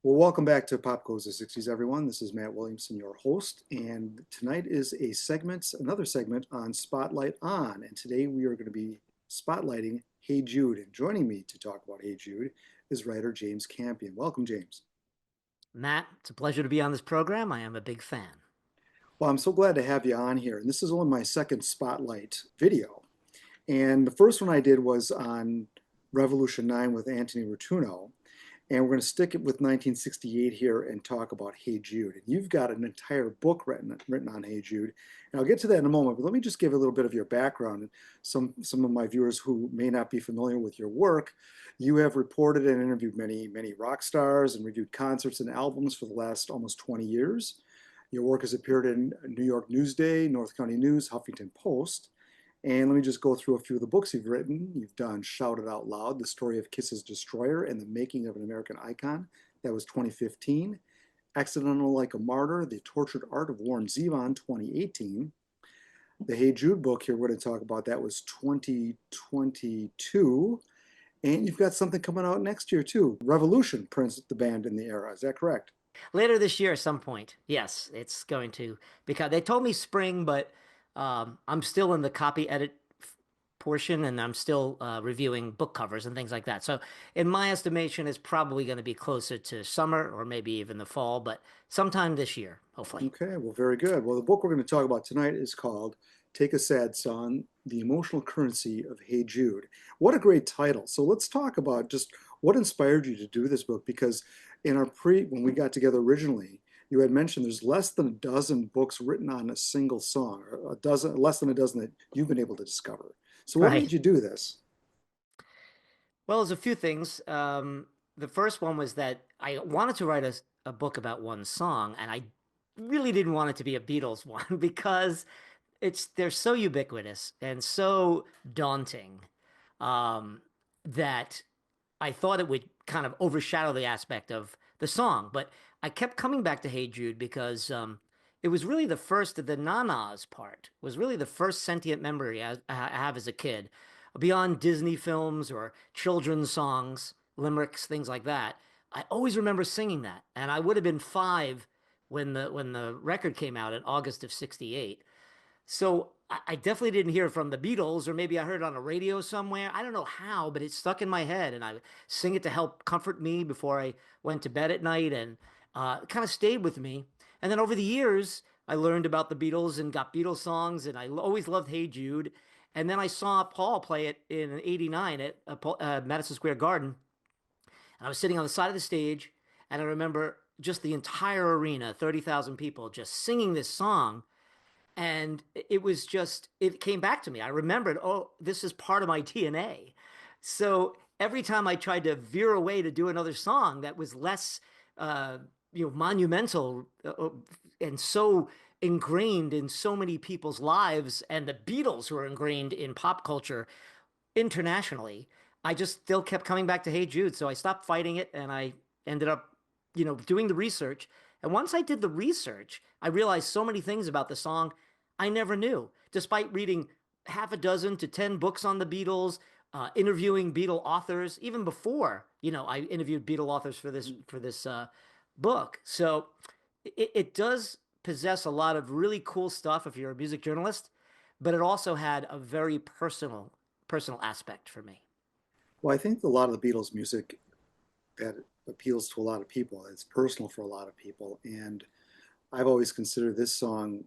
Well, welcome back to Pop Goes the 60s, everyone. This is Matt Williamson, your host, and tonight is another segment on Spotlight On. And today we are going to be spotlighting Hey Jude. And joining me to talk about Hey Jude is writer James Campion. Welcome, James. Matt, it's a pleasure to be on this program. I am a big fan. Well, I'm so glad to have you on here. And this is only my second Spotlight video. And the first one I did was on Revolution 9 with Anthony Rotuno. And we're going to stick it with 1968 here and talk about Hey Jude. And you've got an entire book written on Hey Jude. And I'll get to that in a moment, but let me just give a little bit of your background. And some of my viewers who may not be familiar with your work, you have reported and interviewed many rock stars and reviewed concerts and albums for the last almost 20 years. Your work has appeared in New York Newsday, North County News, Huffington Post. And let me just go through a few of the books you've written. You've done Shout It Out Loud, The Story of Kiss's Destroyer and the Making of an American Icon. That was 2015. Accidental Like a Martyr, The Tortured Art of Warren Zevon, 2018. The Hey Jude book here we're going to talk about, that was 2022. And you've got something coming out next year too. Revolution, Prince, the band in the era. Is that correct? Later this year, at some point, yes, it's going to because they told me spring, but I'm still in the copy edit portion and I'm still reviewing book covers and things like that. So, in my estimation, it's probably going to be closer to summer or maybe even the fall, but sometime this year, hopefully. Okay, well, very good. Well, the book we're going to talk about tonight is called Take a Sad Song, The Emotional Currency of Hey Jude. What a great title. So let's talk about just what inspired you to do this book, because when we got together originally, you had mentioned there's less than a dozen books written on a single song, or less than a dozen that you've been able to discover. So what made Right. you do this? Well, there's a few things. The first one was that I wanted to write a book about one song, and I really didn't want it to be a Beatles one because they're so ubiquitous and so daunting um, that I thought it would kind of overshadow the aspect of the song. But I kept coming back to Hey Jude because it was really the first of the Nanas part, was really the first sentient memory I have as a kid. Beyond Disney films or children's songs, limericks, things like that, I always remember singing that. And I would have been 5 when the record came out in August of '68. So I definitely didn't hear it from the Beatles, or maybe I heard it on a radio somewhere. I don't know how, but it stuck in my head, and I sing it to help comfort me before I went to bed at night, and it kind of stayed with me. And then over the years, I learned about the Beatles and got Beatles songs, and I always loved Hey Jude. And then I saw Paul play it in '89 at Madison Square Garden, and I was sitting on the side of the stage, and I remember just the entire arena, 30,000 people, just singing this song, and it came back to me. I remembered, oh, this is part of my DNA. So every time I tried to veer away to do another song that was less uh monumental and so ingrained in so many people's lives, and the Beatles were ingrained in pop culture internationally, I just still kept coming back to Hey Jude. So I stopped fighting it and I ended up, doing the research. And once I did the research, I realized so many things about the song I never knew, despite reading half a dozen to 10 books on the Beatles, interviewing Beatle authors, even before, I interviewed Beatle authors for this book. So it does possess a lot of really cool stuff if you're a music journalist, but it also had a very personal aspect for me. Well, I think a lot of the Beatles music that appeals to a lot of people. It's personal for a lot of people. And I've always considered this song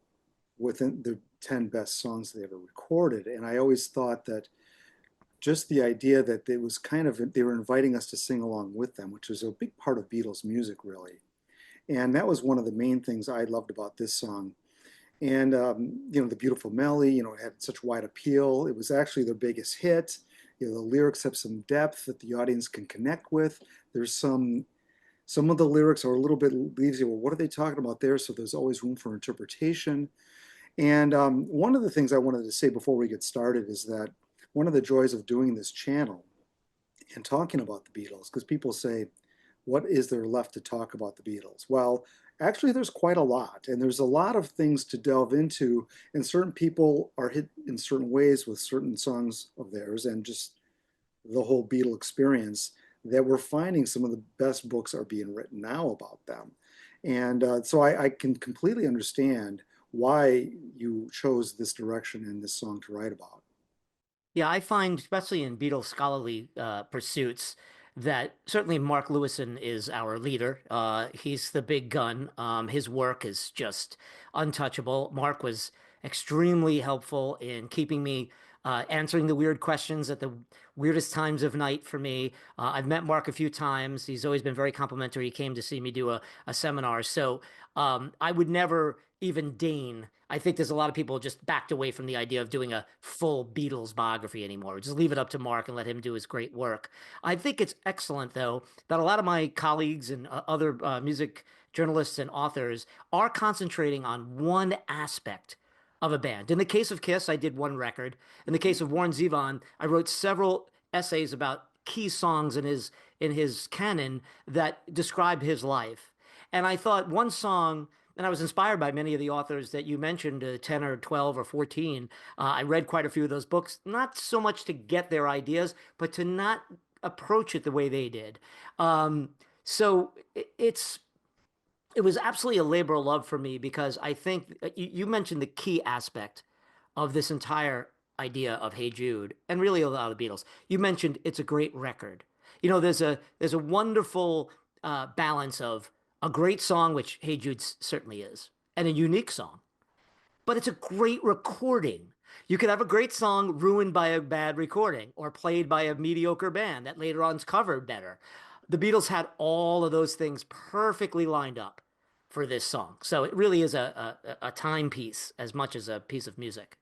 within the 10 best songs they ever recorded. And I always thought that just the idea that it was kind of, they were inviting us to sing along with them, which was a big part of Beatles music, really. And that was one of the main things I loved about this song. And, the beautiful melody, it had such wide appeal. It was actually their biggest hit. The lyrics have some depth that the audience can connect with. There's some of the lyrics are a little bit leaves you, well, what are they talking about there? So there's always room for interpretation. And one of the things I wanted to say before we get started is that one of the joys of doing this channel and talking about the Beatles, because people say, what is there left to talk about the Beatles? Well, actually, there's quite a lot, and there's a lot of things to delve into, and certain people are hit in certain ways with certain songs of theirs, and just the whole Beatle experience that we're finding some of the best books are being written now about them. And so I can completely understand why you chose this direction in this song to write about. Yeah, I find, especially in Beatles scholarly pursuits, that certainly Mark Lewison is our leader. He's the big gun. His work is just untouchable. Mark was extremely helpful in keeping me answering the weird questions at the weirdest times of night for me. I've met Mark a few times. He's always been very complimentary. He came to see me do a seminar. So I would never even deign. I think there's a lot of people just backed away from the idea of doing a full Beatles biography anymore. Just leave it up to Mark and let him do his great work. I think it's excellent, though, that a lot of my colleagues and other music journalists and authors are concentrating on one aspect of a band. In the case of Kiss, I did one record. In the case of Warren Zevon, I wrote several essays about key songs in his canon that describe his life. And I thought one song, and I was inspired by many of the authors that you mentioned, 10 or 12 or 14. I read quite a few of those books, not so much to get their ideas, but to not approach it the way they did. So it was absolutely a labor of love for me because I think you mentioned the key aspect of this entire idea of Hey Jude and really a lot of the Beatles. You mentioned it's a great record. You know, there's a wonderful balance of a great song, which Hey Jude certainly is, and a unique song, but it's a great recording. You could have a great song ruined by a bad recording or played by a mediocre band that later on's covered better. The Beatles had all of those things perfectly lined up for this song. So it really is a timepiece as much as a piece of music.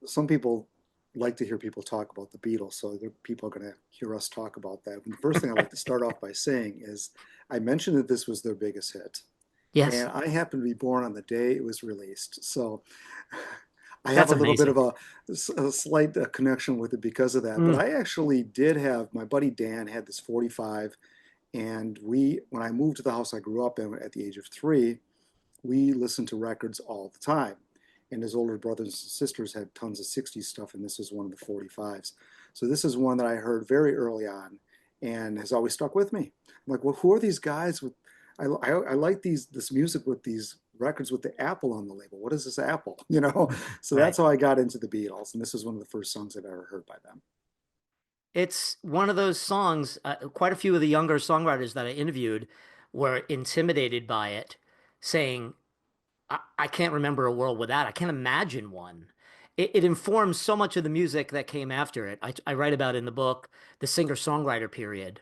Some people like to hear people talk about the Beatles, so people are going to hear us talk about that. And the first thing I'd like to start off by saying is I mentioned that this was their biggest hit, Yes, and I happened to be born on the day it was released. So I have that's a little bit amazing. of a slight connection with it because of that. But Mm, I actually did have my buddy Dan had this 45, and when I moved to the house I grew up in at the age of 3, we listened to records all the time. And his older brothers and sisters had tons of 60s stuff, and this is one of the 45s. So this is one that I heard very early on and has always stuck with me. I'm like, well, who are these guys with? I like this music with these records with the apple on the label. What is this apple? So that's right. how I got into the Beatles, and this is one of the first songs I've ever heard by them. It's one of those songs, quite a few of the younger songwriters that I interviewed were intimidated by it, saying, I can't remember a world without. I can't imagine one. It informs so much of the music that came after it. I write about in the book the singer-songwriter period,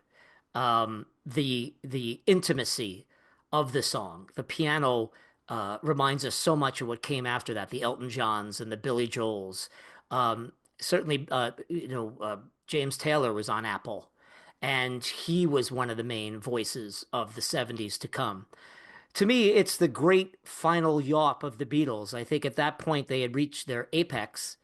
the intimacy of the song. The piano reminds us so much of what came after that, the Elton Johns and the Billy Joels. Certainly, James Taylor was on Apple, and he was one of the main voices of the 70s to come. To me, it's the great final yawp of the Beatles. I think at that point they had reached their apex.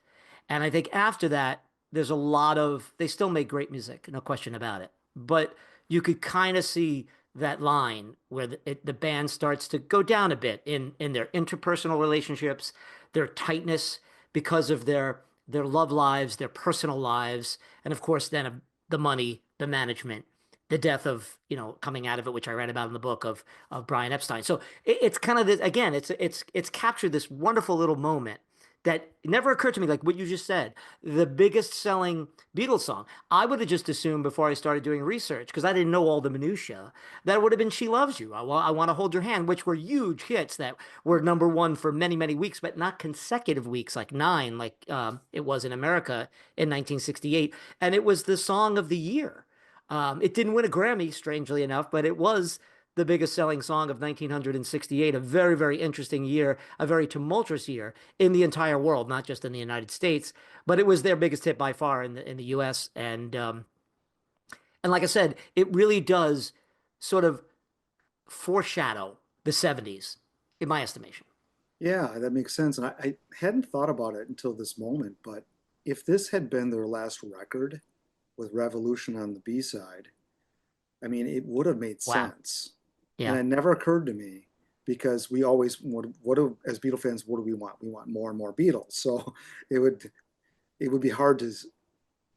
And I think after that, there's a lot of, they still make great music, no question about it. But you could kind of see that line where the band starts to go down a bit in their interpersonal relationships, their tightness because of their love lives, their personal lives, and of course, then the money, the management, the death of, coming out of it, which I read about in the book of Brian Epstein. So it's kind of this again, it's captured this wonderful little moment that never occurred to me, like what you just said, the biggest selling Beatles song. I would have just assumed before I started doing research, because I didn't know all the minutia, that it would have been She Loves You. I Want to Hold Your Hand, which were huge hits that were number one for many, many weeks, but not consecutive weeks, like nine, like it was in America in 1968. And it was the song of the year. It didn't win a Grammy, strangely enough, but it was the biggest selling song of 1968, a very, very interesting year, a very tumultuous year in the entire world, not just in the United States, but it was their biggest hit by far in the US. And like I said, it really does sort of foreshadow the 70s, in my estimation. Yeah, that makes sense. And I hadn't thought about it until this moment, but if this had been their last record with Revolution on the B side, I mean, it would have made Wow. sense. And Yeah. it never occurred to me because we always, as Beatle fans, what do we want? We want more and more Beatles. So it would, it would be hard to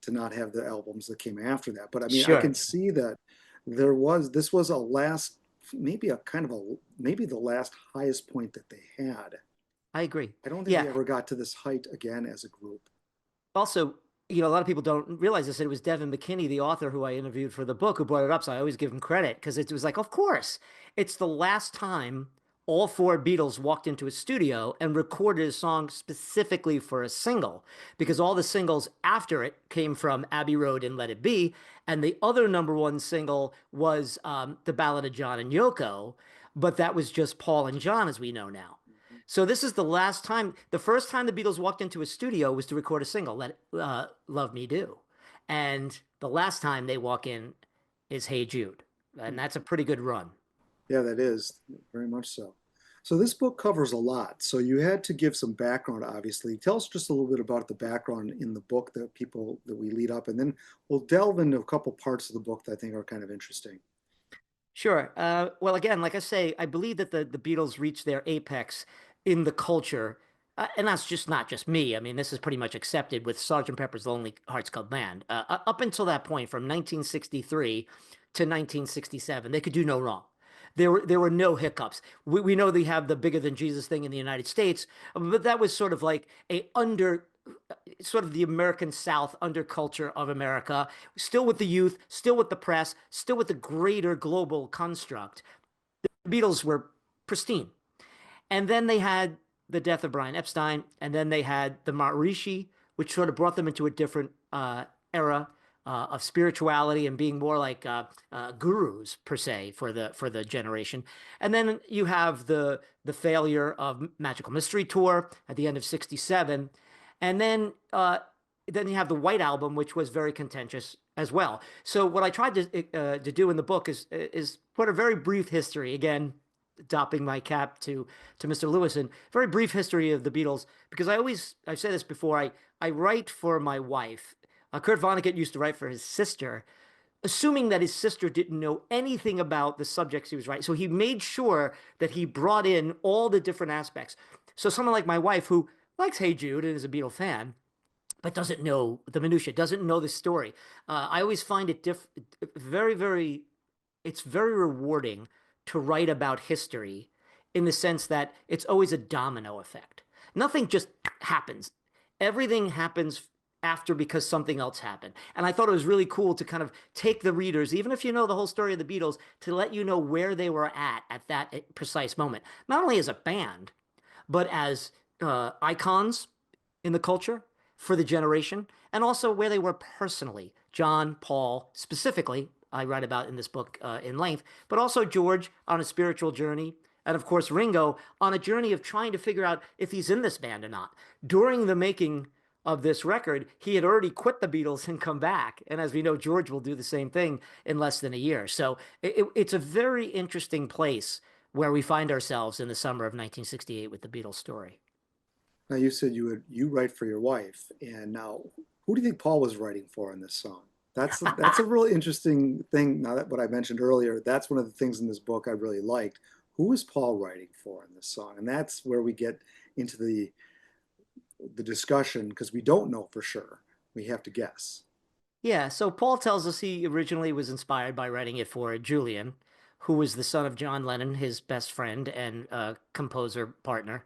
to not have the albums that came after that. But I mean, I Sure. can see that this was a last, maybe a kind of a, maybe the last highest point that they had. I agree. I don't think Yeah. they ever got to this height again as a group. Also, a lot of people don't realize this. It was Devin McKinney, the author who I interviewed for the book, who brought it up. So I always give him credit because it was like, of course, it's the last time all four Beatles walked into a studio and recorded a song specifically for a single, because all the singles after it came from Abbey Road and Let It Be. And the other number one single was The Ballad of John and Yoko, but that was just Paul and John, as we know now. So this is the last time. The first time the Beatles walked into a studio was to record a single, "Let Love Me Do," and the last time they walk in is "Hey Jude," and that's a pretty good run. Yeah, that is very much so. So this book covers a lot. So you had to give some background, obviously. Tell us just a little bit about the background in the book that people that we lead up, and then we'll delve into a couple parts of the book that I think are kind of interesting. Sure. Well, again, like I say, I believe that the Beatles reached their apex in the culture, and that's just not just me. I mean, this is pretty much accepted with Sergeant Pepper's Lonely Hearts Club Band. Up until that point, from 1963 to 1967, they could do no wrong. There were no hiccups. We know they have the bigger than Jesus thing in the United States, but that was sort of like a under sort of the American South underculture of America, still with the youth, still with the press, still with the greater global construct. The Beatles were pristine. And then they had the death of Brian Epstein, and then they had the Maharishi, which sort of brought them into a different era of spirituality and being more like gurus per se for the generation. And then you have the failure of Magical Mystery Tour at the end of '67, and then you have the White Album, which was very contentious as well. So what I tried to do in the book is put a very brief history again, dopping my cap to Mr. Lewison, very brief history of the Beatles, because I've said this before, I write for my wife. Kurt Vonnegut used to write for his sister, assuming that his sister didn't know anything about the subjects he was writing. So he made sure that he brought in all the different aspects. So someone like my wife, who likes Hey Jude and is a Beatle fan, but doesn't know the minutia, doesn't know the story. I always find it very, very, it's very rewarding to write about history in the sense that it's always a domino effect. Nothing just happens. Everything happens after because something else happened. And I thought it was really cool to kind of take the readers, even if you know the whole story of the Beatles, to let you know where they were at that precise moment. Not only as a band, but as icons in the culture for the generation, and also where they were personally. John, Paul, specifically, I write about in this book in length, but also George on a spiritual journey. And of course, Ringo on a journey of trying to figure out if he's in this band or not. During the making of this record, he had already quit the Beatles and come back. And as we know, George will do the same thing in less than a year. So it's a very interesting place where we find ourselves in the summer of 1968 with the Beatles story. Now you said you write for your wife, and now who do you think Paul was writing for in this song? That's a really interesting thing. Now that what I mentioned earlier, that's one of the things in this book I really liked. Who is Paul writing for in this song? And that's where we get into the discussion because we don't know for sure. We have to guess. Yeah, so Paul tells us he originally was inspired by writing it for Julian, who was the son of John Lennon, his best friend and composer partner,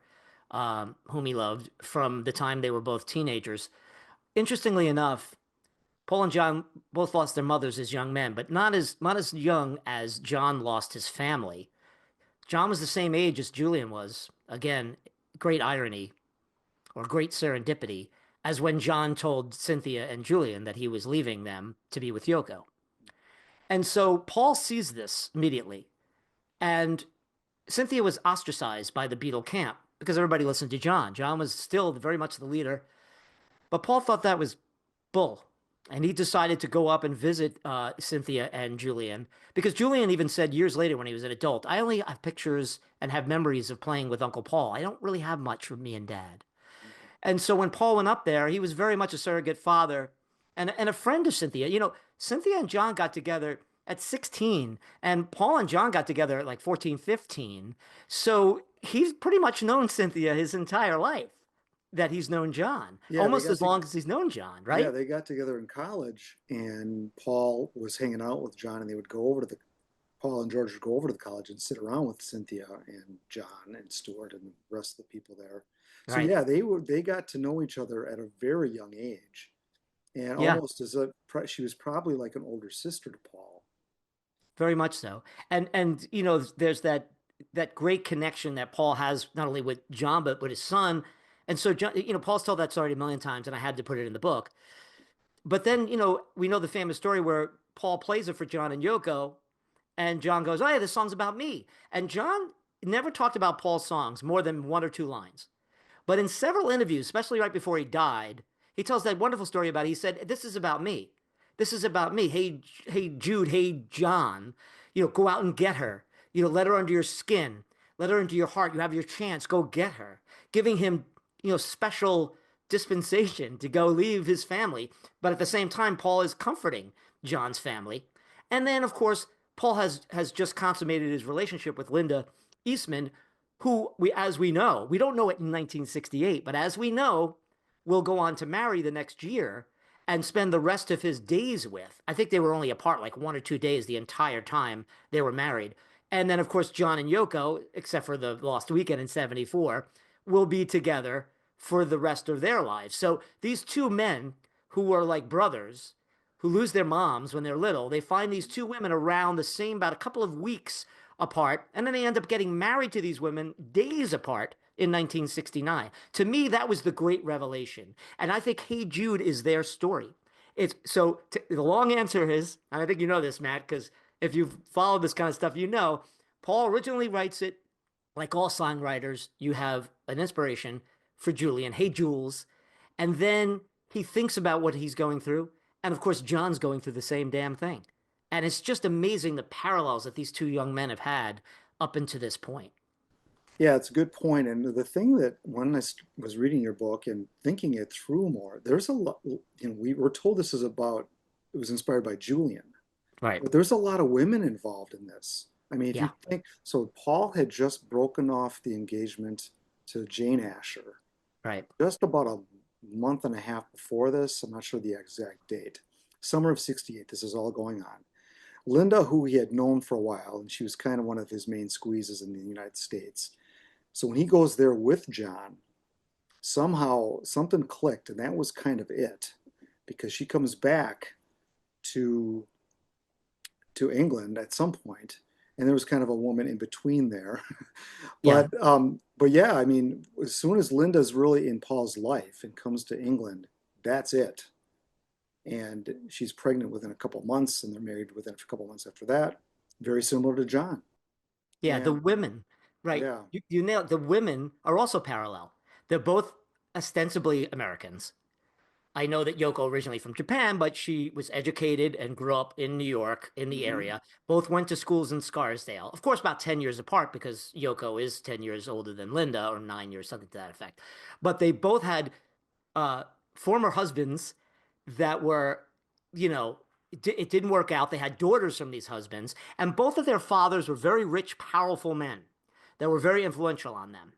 whom he loved from the time they were both teenagers. Interestingly enough, Paul and John both lost their mothers as young men, but not as young as John lost his family. John was the same age as Julian was. Again, great irony or great serendipity, as when John told Cynthia and Julian that he was leaving them to be with Yoko. And so Paul sees this immediately. And Cynthia was ostracized by the Beatle camp because everybody listened to John. John was still very much the leader. But Paul thought that was bull. And he decided to go up and visit Cynthia and Julian because Julian even said years later when he was an adult, I only have pictures and have memories of playing with Uncle Paul. I don't really have much from me and dad. And so when Paul went up there, he was very much a surrogate father and a friend of Cynthia. Cynthia and John got together at 16, and Paul and John got together at like 14, 15. So he's pretty much known Cynthia his entire life. that he's known John, Yeah, they almost got as to long as he's known John, yeah, right? they got together in college, and Paul was hanging out with John, and they would go over to the Paul and George would go over to the college and sit around with Cynthia and John and Stuart and the rest of the people there. So Right. yeah, they got to know each other at a very young age, and Yeah, almost as a she was probably like an older sister to Paul. very much so. And there's that great connection that Paul has not only with John but with his son. And so John, Paul's told that story a million times, and I had to put it in the book. But then, we know the famous story where Paul plays it for John and Yoko, and John goes, "Oh yeah, this song's about me." And John never talked about Paul's songs more than one or two lines. But in several interviews, especially right before he died, he tells that wonderful story about, he said, "This is about me. This is about me. Hey, Jude, hey, John, go out and get her. Let her under your skin. Let her into your heart. You have your chance. Go get her." Giving him, special dispensation to go leave his family. But at the same time, Paul is comforting John's family. And then, of course, Paul has just consummated his relationship with Linda Eastman, who as we know, we don't know it in 1968, but as we know, will go on to marry the next year and spend the rest of his days with. I think they were only apart like 1 or 2 days the entire time they were married. And then, of course, John and Yoko, except for the lost weekend in 74, will be together for the rest of their lives. So these two men who are like brothers, who lose their moms when they're little, they find these two women around the same, about a couple of weeks apart, and then they end up getting married to these women days apart in 1969. To me, that was the great revelation. And I think Hey Jude is their story. It's so the long answer is, and I think you know this, Matt, because if you've followed this kind of stuff, Paul originally writes it like all songwriters. You have an inspiration for Julian, Hey Jules, and then he thinks about what he's going through. And of course, John's going through the same damn thing. And it's just amazing the parallels that these two young men have had up until this point. Yeah, it's a good point. And the thing that when I was reading your book and thinking it through more, there's a lot, we were told this is about, it was inspired by Julian, Right. but there's a lot of women involved in this. I mean, if you Yeah. think, so Paul had just broken off the engagement to Jane Asher Right. just about a month and a half before this. I'm not sure the exact date. Summer of 68, this is all going on. Linda, who he had known for a while, and she was kind of one of his main squeezes in the United States. So when he goes there with John, somehow something clicked, and that was kind of it, because she comes back to England at some point, and there was kind of a woman in between there. Yeah. But yeah, I mean, as soon as Linda's really in Paul's life and comes to England, that's it. And she's pregnant within a couple months, and they're married within a couple months after that. Very similar to John. Yeah. The Yeah, women, right. yeah. You nailed it. The women are also parallel. They're both ostensibly Americans. I know that Yoko originally from Japan, but she was educated and grew up in New York in the Hmm. area. Both went to schools in Scarsdale. Of course, about 10 years apart because Yoko is 10 years older than Linda, or 9 years, something to that effect. But they both had uh, former husbands that were, you know, it didn't work out. They had daughters from these husbands, and both of their fathers were very rich, powerful men that were very influential on them.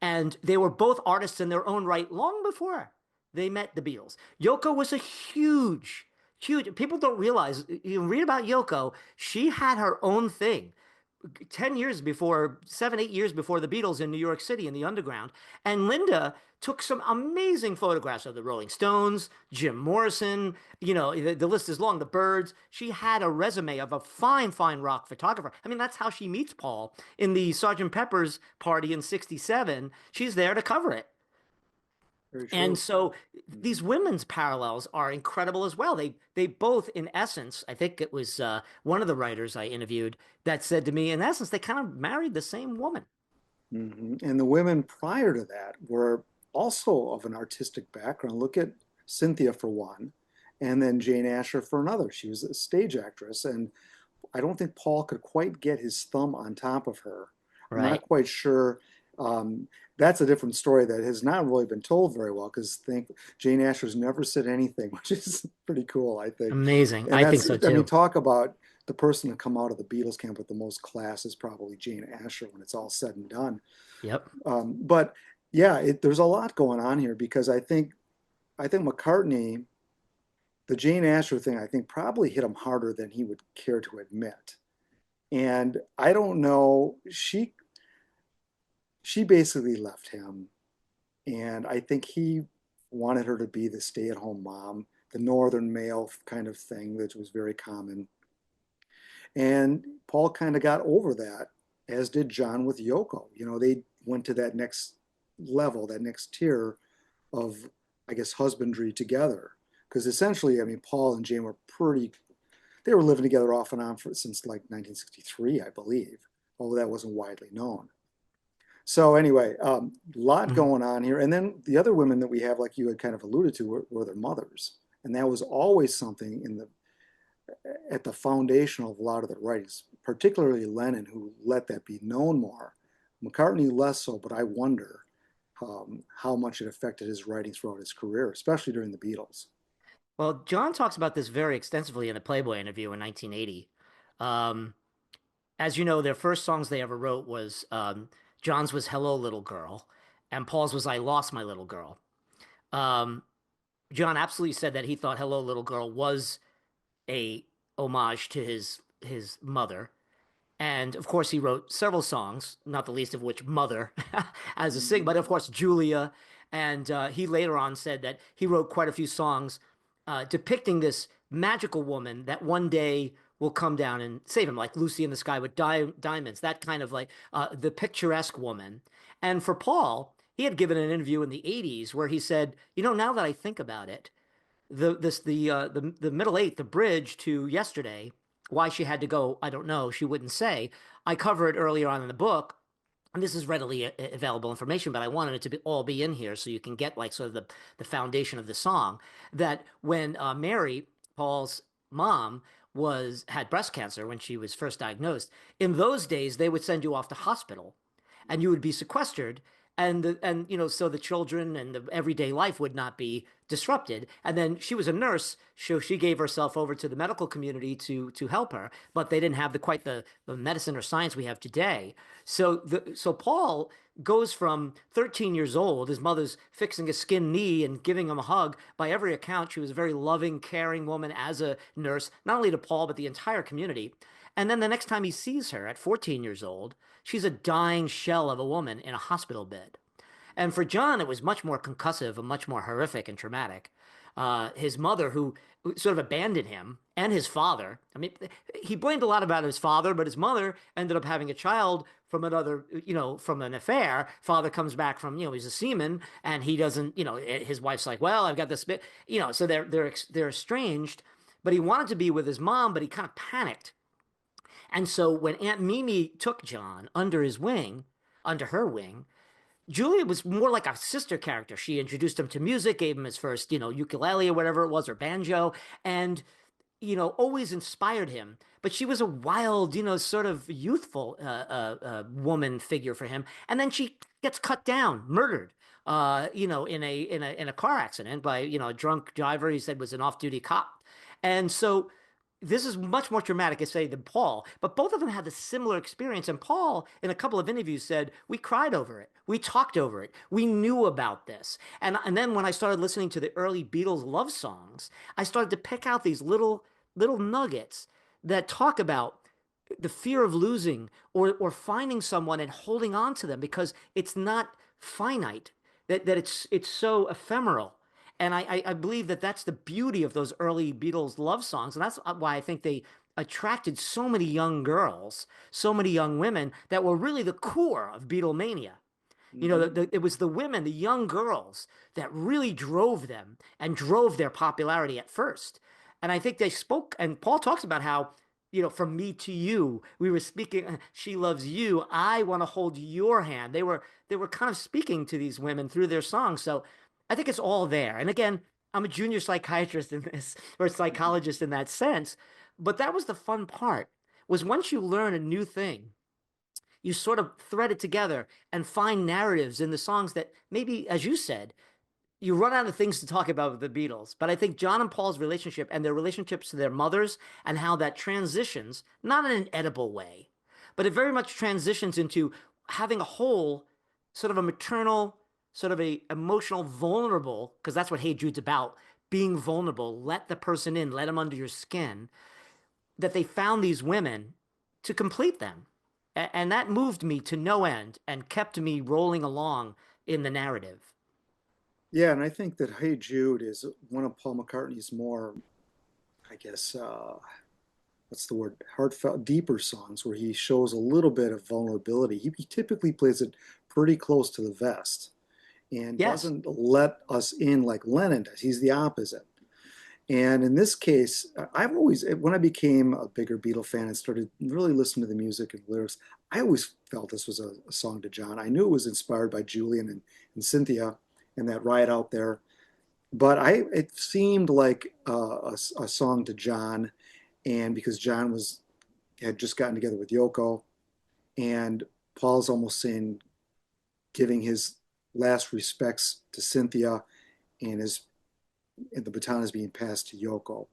And they were both artists in their own right long before they met the Beatles. Yoko was a huge, people don't realize, you read about Yoko, she had her own thing 10 years before, 7, 8 years before the Beatles in New York City in the underground. And Linda took some amazing photographs of the Rolling Stones, Jim Morrison, the list is long, the Byrds. She had a resume of a fine rock photographer. I mean, that's how she meets Paul in the Sergeant Pepper's party in 67. She's there to cover it. Very And true. so Hmm. these women's parallels are incredible as well. They both, in essence, I think it was one of the writers I interviewed that said to me, in essence, they kind of married the same woman. Hmm. And the women prior to that were also of an artistic background. Look at Cynthia for one, and then Jane Asher for another. She was a stage actress, and I don't think Paul could quite get his thumb on top of her. I'm not Right. quite sure. Um, that's a different story that has not really been told very well because think Jane Asher's never said anything, which is pretty cool, I think. Amazing. And I think that's, so I mean, too. talk about the person to come out of the Beatles camp with the most class is probably Jane Asher when it's all said and done. Yep. But Yeah, there's a lot going on here because I think McCartney, the Jane Asher thing, I think probably hit him harder than he would care to admit. And I don't know, she basically left him, and I think he wanted her to be the stay-at-home mom, the northern male kind of thing that was very common. And Paul kind of got over that, as did John with Yoko. They went to that next level, that next tier of, I guess, husbandry together. Because essentially, I mean, Paul and Jane were they were living together off and on since like 1963, I believe, although that wasn't widely known. So anyway, a lot Mhm. going on here. And then the other women that we have, like you had kind of alluded to, were their mothers. And that was always something at the foundation of a lot of their writings, particularly Lennon, who let that be known more. McCartney less so, but I wonder how much it affected his writing throughout his career, especially during the Beatles. Well, John talks about this very extensively in a Playboy interview in 1980. Um, as you know, their first songs they ever wrote was John's was "Hello, Little Girl," and Paul's was "I Lost My Little Girl." Um, John absolutely said that he thought "Hello, Little Girl" was a homage to his mother. And of course, he wrote several songs, not the least of which "Mother" as a sing, but of course "Julia." And he later on said that he wrote quite a few songs depicting this magical woman that one day will come down and save him, like Lucy in the Sky with Diamonds, that kind of like the picturesque woman. And for Paul, he had given an interview in the '80s where he said, now that I think about it, the middle eight, the bridge to Yesterday, why she had to go, I don't know. She wouldn't say. I cover it earlier on in the book, and this is readily available information, but I wanted it to all be in here so you can get like sort of the foundation of the song. That when Mary, Paul's mom, had breast cancer when she was first diagnosed, in those days they would send you off to hospital, and you would be sequestered, and so the children and the everyday life would not be disrupted. And then she was a nurse, so she gave herself over to the medical community to help her, but they didn't have quite the medicine or science we have today. So Paul goes from 13 years old, his mother's fixing a skinned knee and giving him a hug. By every account, she was a very loving, caring woman as a nurse, not only to Paul but the entire community. And then the next time he sees her at 14 years old, she's a dying shell of a woman in a hospital bed. And for John, it was much more concussive and much more horrific and traumatic. His mother, who sort of abandoned him, and his father. I mean, he blamed a lot about his father, but his mother ended up having a child from from an affair. Father comes back from, he's a seaman, and he doesn't, his wife's like, well, I've got this bit, so they're estranged. But he wanted to be with his mom, but he kind of panicked. And so when Aunt Mimi took John under her wing, Julia was more like a sister character. She introduced him to music, gave him his first, ukulele or whatever it was, or banjo, and, always inspired him. But she was a wild, sort of youthful woman figure for him. And then she gets cut down, murdered, in a car accident by, a drunk driver he said was an off-duty cop. And so this is much more traumatic, I say, than Paul. But both of them had a similar experience. And Paul, in a couple of interviews, said, we cried over it. We talked over it. We knew about this. And then when I started listening to the early Beatles love songs, I started to pick out these little nuggets that talk about the fear of losing or finding someone and holding on to them because it's not finite, that it's so ephemeral. And I believe that that's the beauty of those early Beatles love songs. And that's why I think they attracted so many young girls, so many young women that were really the core of Beatlemania. Mm-hmm. It was the women, the young girls, that really drove them and drove their popularity at first. And I think they spoke, and Paul talks about how, from me to you, we were speaking, she loves you, I want to hold your hand. They were kind of speaking to these women through their songs. So I think it's all there. And again, I'm a junior psychiatrist in this, or a psychologist in that sense. But that was the fun part, was once you learn a new thing, you sort of thread it together and find narratives in the songs that maybe, as you said, you run out of things to talk about with the Beatles. But I think John and Paul's relationship and their relationships to their mothers and how that transitions, not in an edible way, but it very much transitions into having a whole sort of a maternal sort of a emotional vulnerable, because that's what Hey Jude's about, being vulnerable, let the person in, let them under your skin, that they found these women to complete them. And that moved me to no end and kept me rolling along in the narrative. Yeah, and I think that Hey Jude is one of Paul McCartney's more, I guess, what's the word, heartfelt, deeper songs where he shows a little bit of vulnerability. He typically plays it pretty close to the vest and Yes. doesn't let us in like Lennon does. He's the opposite. And in this case, I've always, when I became a bigger Beatle fan and started really listening to the music and lyrics, I always felt this was a song to John. I knew it was inspired by Julian and Cynthia and that ride out there, but it seemed like a song to John, and because John was had just gotten together with Yoko, and Paul's almost saying, giving his last respects to Cynthia, and the baton is being passed to Yoko.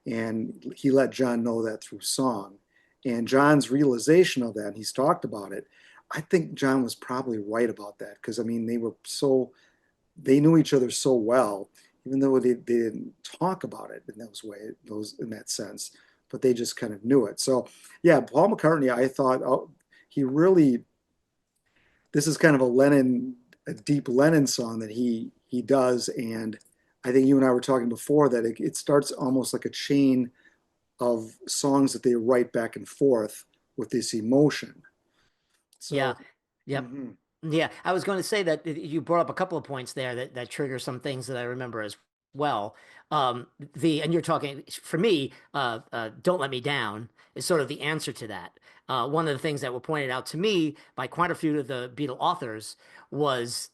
And he let John know that through song. And John's realization of that, and he's talked about it, I think John was probably right about that because I mean they knew each other so well, even though they didn't talk about it in those in that sense, but they just kind of knew it. So yeah, Paul McCartney, I thought, oh, he really, this is kind of a deep Lennon song that he does, and I think you and I were talking before that it starts almost like a chain of songs that they write back and forth with this emotion. Yeah. So, Yep. mhm. Yeah. I was going to say that you brought up a couple of points there that trigger some things that I remember as well. And you're talking for me, Don't Let Me Down is sort of the answer to that. One of the things that were pointed out to me by quite a few of the Beatle authors was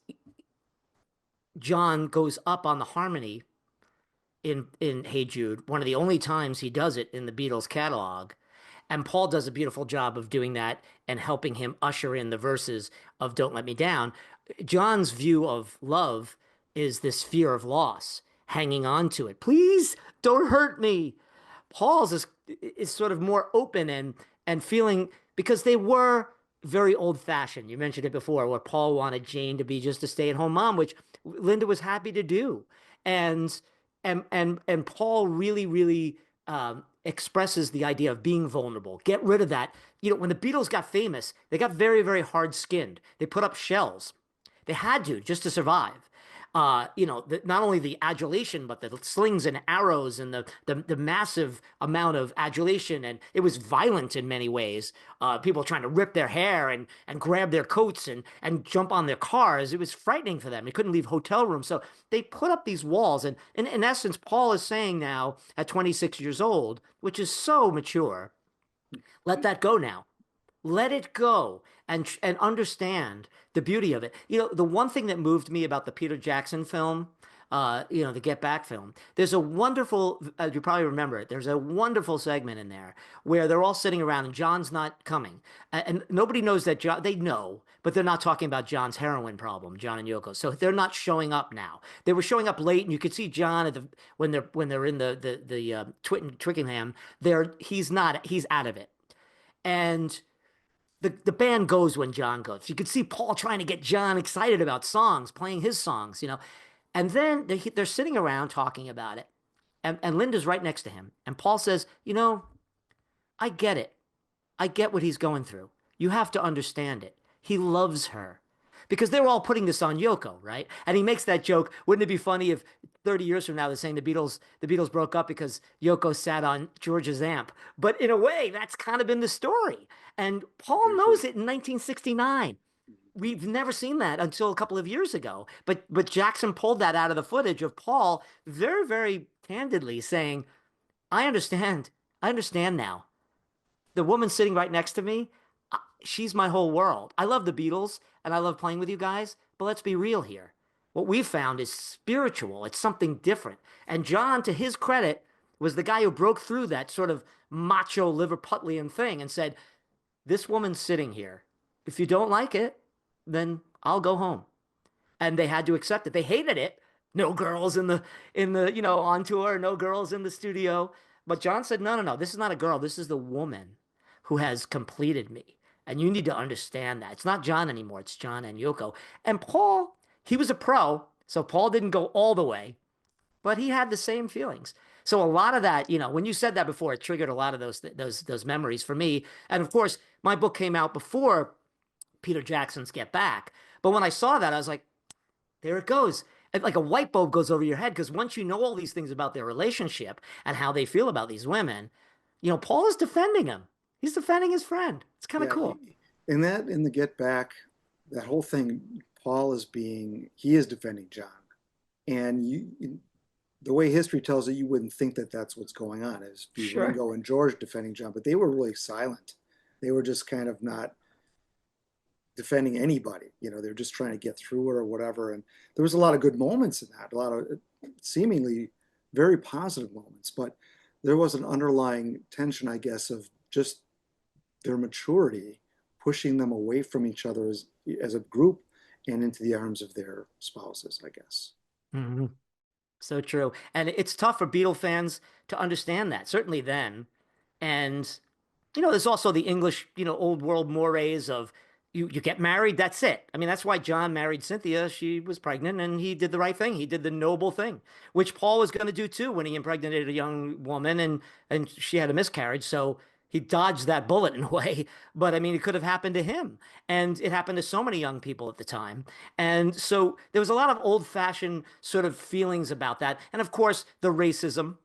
John goes up on the harmony in Hey Jude, one of the only times he does it in the Beatles catalog. And Paul does a beautiful job of doing that and helping him usher in the verses of Don't Let Me Down. John's view of love is this fear of loss, hanging on to it. Please don't hurt me. Paul's is sort of more open and feeling because they were very old fashioned. You mentioned it before, where Paul wanted Jane to be just a stay at home mom, which Linda was happy to do, and and Paul really expresses the idea of being vulnerable. Get rid of that. You know, when the Beatles got famous, they got very hard skinned. They put up shells. They had to just to survive. Not only the adulation, but the slings and arrows and the massive amount of adulation. And it was violent in many ways. People trying to rip their hair and grab their coats and jump on their cars. It was frightening for them. They couldn't leave hotel rooms. So they put up these walls. And in essence, Paul is saying now at 26 years old, which is so mature, let that go now. Let it go and understand the beauty of it. You know, the one thing that moved me about the Peter Jackson film, the Get Back film, there's a wonderful, you probably remember it, there's a wonderful segment in there where they're all sitting around and John's not coming. And nobody knows that John, they know, but they're not talking about John's heroin problem, John and Yoko. So they're not showing up now. They were showing up late and you could see John when they're in the Twickenham, he's out of it. And the band goes when John goes. You could see Paul trying to get John excited about songs, playing his songs, And then they're sitting around talking about it. And Linda's right next to him. And Paul says, I get it. I get what he's going through. You have to understand it. He loves her. Because they're all putting this on Yoko, right? And he makes that joke. Wouldn't it be funny if 30 years from now they're saying the Beatles broke up because Yoko sat on George's amp? But in a way, that's kind of been the story. And Paul Very true. knows it in 1969. We've never seen that until a couple of years ago. But Jackson pulled that out of the footage of Paul very candidly saying, I understand. I understand now. The woman sitting right next to me, she's my whole world. I love the Beatles and I love playing with you guys, but let's be real here. What we found is spiritual. It's something different. And John, to his credit, was the guy who broke through that sort of macho Liverpudlian thing and said, "This woman's sitting here. If you don't like it, then I'll go home." And they had to accept it. They hated it. No girls in the on tour, no girls in the studio. But John said, "No. This is not a girl. This is the woman who has completed me. And you need to understand that. It's not John anymore. It's John and Yoko." And Paul, he was a pro, so Paul didn't go all the way, but he had the same feelings. So a lot of that, when you said that before, it triggered a lot of those memories for me. And of course, my book came out before Peter Jackson's Get Back. But when I saw that, I was like, there it goes. Like a white bulb goes over your head because once you know all these things about their relationship and how they feel about these women, Paul is defending him. He's defending his friend. It's kind of Yeah, cool. in the Get Back, that whole thing, Paul he is defending John, and the way history tells it, you wouldn't think that that's what's going on. It'd be Sure. Ringo and George defending John, but they were really silent. They were just kind of not defending anybody. They're just trying to get through it or whatever. And there was a lot of good moments in that, a lot of seemingly very positive moments, but there was an underlying tension, I guess, of just their maturity pushing them away from each other as a group and into the arms of their spouses, I guess. Hmm. So true. And it's tough for Beatle fans to understand that, certainly then. And there's also the English, old world mores of you get married, that's it. I mean, that's why John married Cynthia. She was pregnant and he did the right thing. He did the noble thing, which Paul was going to do too when he impregnated a young woman and she had a miscarriage. So he dodged that bullet in a way. But I mean, it could have happened to him. And it happened to so many young people at the time. And so there was a lot of old fashioned sort of feelings about that. And of course, the racism,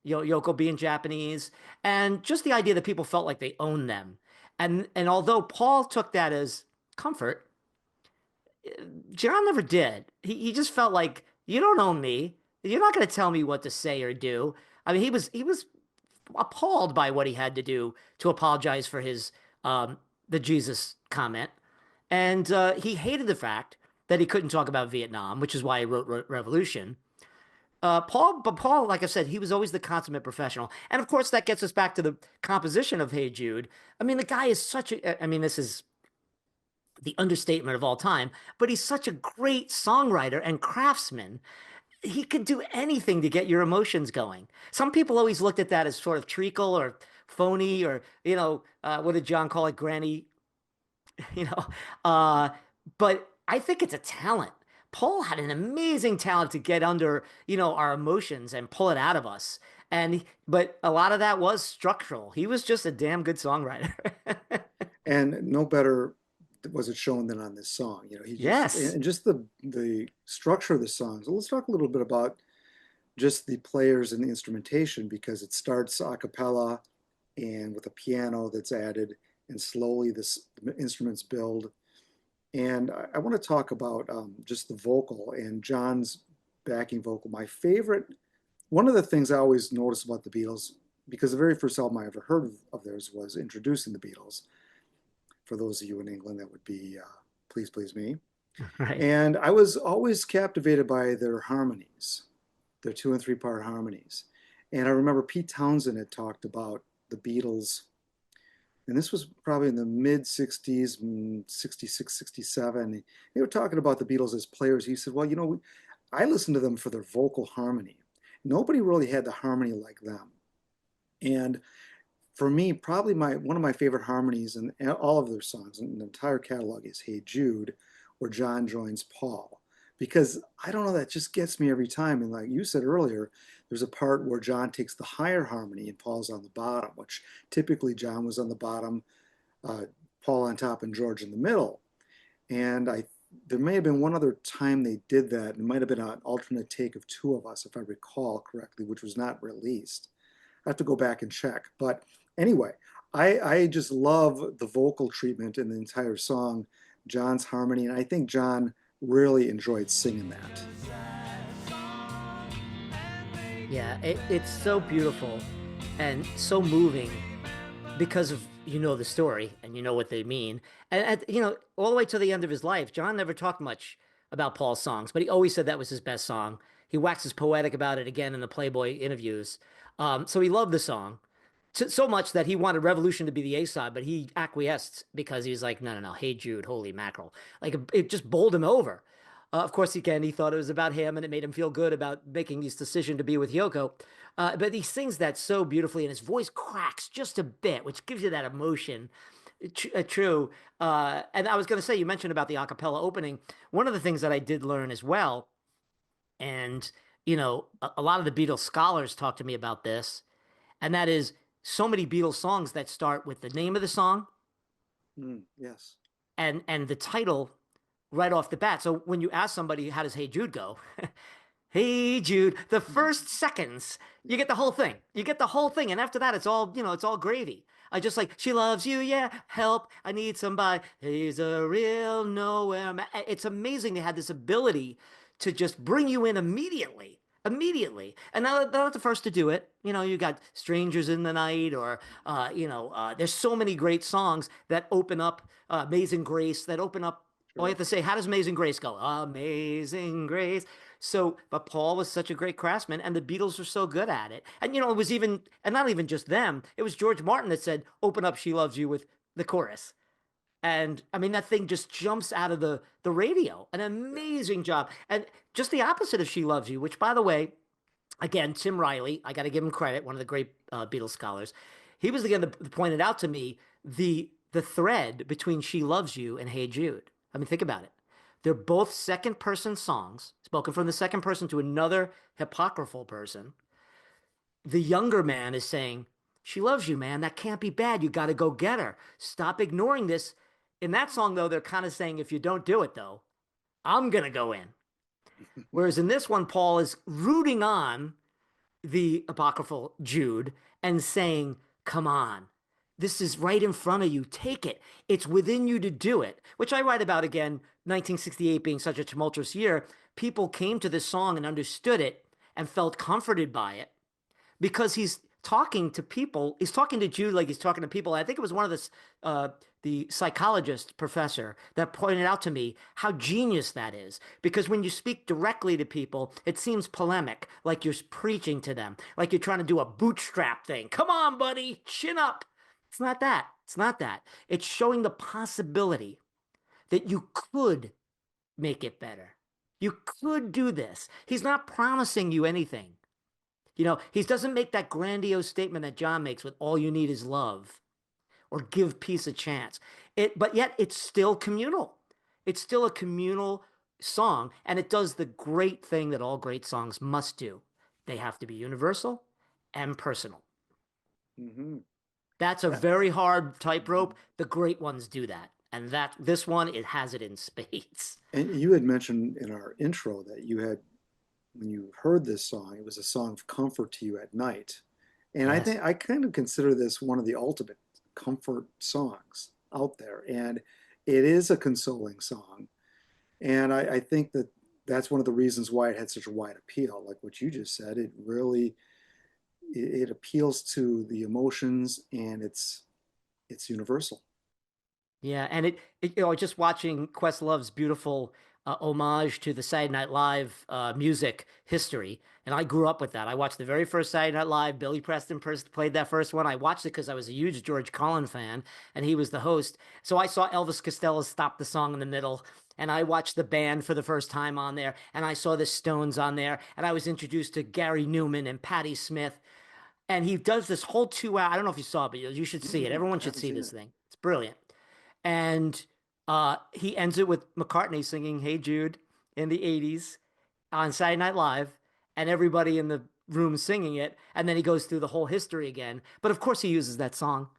Yoko being Japanese, and just the idea that people felt like they owned them. And although Paul took that as comfort, John never did. He just felt like you don't own me. You're not going to tell me what to say or do. I mean, he was appalled by what he had to do to apologize for his the Jesus comment, and he hated the fact that he couldn't talk about Vietnam, which is why he wrote Revolution. Paul, like I said, he was always the consummate professional. And of course, that gets us back to the composition of Hey Jude. I mean, the guy is I mean, this is the understatement of all time, but he's such a great songwriter and craftsman. He could do anything to get your emotions going. Some people always looked at that as sort of treacle or phony or, what did John call it? Granny, you know, uh, but I think it's a talent. Paul had an amazing talent to get under, our emotions and pull it out of us. But a lot of that was structural. He was just a damn good songwriter. And no better was it shown than on this song. Yes. And just the structure of the songs. So let's talk a little bit about just the players and the instrumentation because it starts a cappella and with a piano that's added, and slowly the instruments build. And I want to talk about just the vocal and John's backing vocal. My favorite, one of the things I always notice about the Beatles, because the very first album I ever heard of theirs was Introducing the Beatles. For those of you in England, that would be Please Please Me. Right. And I was always captivated by their harmonies, their 2 and 3 part harmonies. And I remember Pete Townsend had talked about the Beatles, and this was probably in the mid 60s, 66, 67. They were talking about the Beatles as players. He said, well, I listened to them for their vocal harmony. Nobody really had the harmony like them. And for me, probably one of my favorite harmonies in all of their songs in the entire catalog is Hey Jude, where John joins Paul. Because I don't know, that just gets me every time. And like you said earlier, there's a part where John takes the higher harmony and Paul's on the bottom, which typically John was on the bottom, uh, Paul on top, and George in the middle. And there may have been one other time they did that. It might have been an alternate take of Two of Us, if I recall correctly, which was not released. I have to go back and check. But anyway, I just love the vocal treatment in the entire song, John's harmony, and I think John really enjoyed singing that. Yeah, it's so beautiful and so moving because of the story and you know what they mean. And all the way to the end of his life, John never talked much about Paul's songs, but he always said that was his best song. He waxes poetic about it again in the Playboy interviews. So he loved the song so much that he wanted Revolution to be the A side, but he acquiesced because he was like, no, no, no, Hey Jude, holy mackerel. Like it just bowled him over. Of course, again, he thought it was about him and it made him feel good about making his decision to be with Yoko. But he sings that so beautifully and his voice cracks just a bit, which gives you that emotion. True. And I was going to say, you mentioned about the a cappella opening. One of the things that I did learn as well, and a lot of the Beatles scholars talk to me about this, and that is so many Beatles songs that start with the name of the song Yes. and the title right off the bat. So when you ask somebody, how does Hey Jude go? Hey Jude, the Mhm. first seconds, you Yeah. get the whole thing. You get the whole thing. And after that, it's all gravy. I just like, she loves you, yeah, help, I need somebody. He's a real nowhere man. It's amazing they had this ability to just bring you in immediately. Immediately. And now they're not the first to do it. You got Strangers in the Night, or, there's so many great songs that open up Amazing Grace, that open up. Oh, I Sure. have to say, how does Amazing Grace go? Amazing Grace. So, but Paul was such a great craftsman, and the Beatles were so good at it. And it was even, and not even just them. It was George Martin that said, "Open up, She Loves You" with the chorus. And I mean, that thing just jumps out of the radio. An Yeah. amazing job, and just the opposite of "She Loves You," which, by the way, again, Tim Riley, I got to give him credit, one of the great Beatles scholars. He was the guy that pointed out to me the thread between "She Loves You" and "Hey Jude." I mean, think about it. They're both second person songs, spoken from the second person to another apocryphal person. The younger man is saying, "She loves you, man. That can't be bad. You got to go get her. Stop ignoring this." In that song, though, they're kind of saying, "If you don't do it, though, I'm going to go in." Whereas in this one, Paul is rooting on the apocryphal Jude and saying, "Come on, this is right in front of you. Take it. It's within you to do it," which I write about again, 1968 being such a tumultuous year. People came to this song and understood it and felt comforted by it because he's talking to people. He's talking to Jude like he's talking to people. I think it was one of the psychologist professor that pointed out to me how genius that is. Because when you speak directly to people, it seems polemic, like you're preaching to them, like you're trying to do a bootstrap thing. Come on, buddy, chin up. It's not that. It's not that. It's showing the possibility that you could make it better. You could do this. He's not promising you anything. He doesn't make that grandiose statement that John makes with "all you need is love" or "give peace a chance." But yet it's still communal. It's still a communal song, and it does the great thing that all great songs must do. They have to be universal and personal. Hmm. That's a Yeah. very hard Mhm. tightrope. The great ones do that. And this one, it has it in spades. And you had mentioned in our intro that when you heard this song, it was a song of comfort to you at night. And I Yes. think I kind of consider this one of the ultimate comfort songs out there. And it is a consoling song. And I think that that's one of the reasons why it had such a wide appeal. Like what you just said, it appeals to the emotions and it's universal. Yeah, and just watching Questlove's beautiful homage to the Saturday Night Live music history, and I grew up with that. I watched the very first Saturday Night Live. Billy Preston played that first one. I watched it because I was a huge George Carlin fan, and he was the host. So I saw Elvis Costello stop the song in the middle, and I watched the band for the first time on there, and I saw the Stones on there, and I was introduced to Gary Newman and Patti Smith, and he does this whole 2 hour. I don't know if you saw it, but you should see it. Mm-mm, Everyone I should haven't see seen this it. thing. It's brilliant. And he ends it with McCartney singing "Hey Jude" in the 80s on Saturday Night Live, and everybody in the room singing it. And then he goes through the whole history again. But of course, he uses that song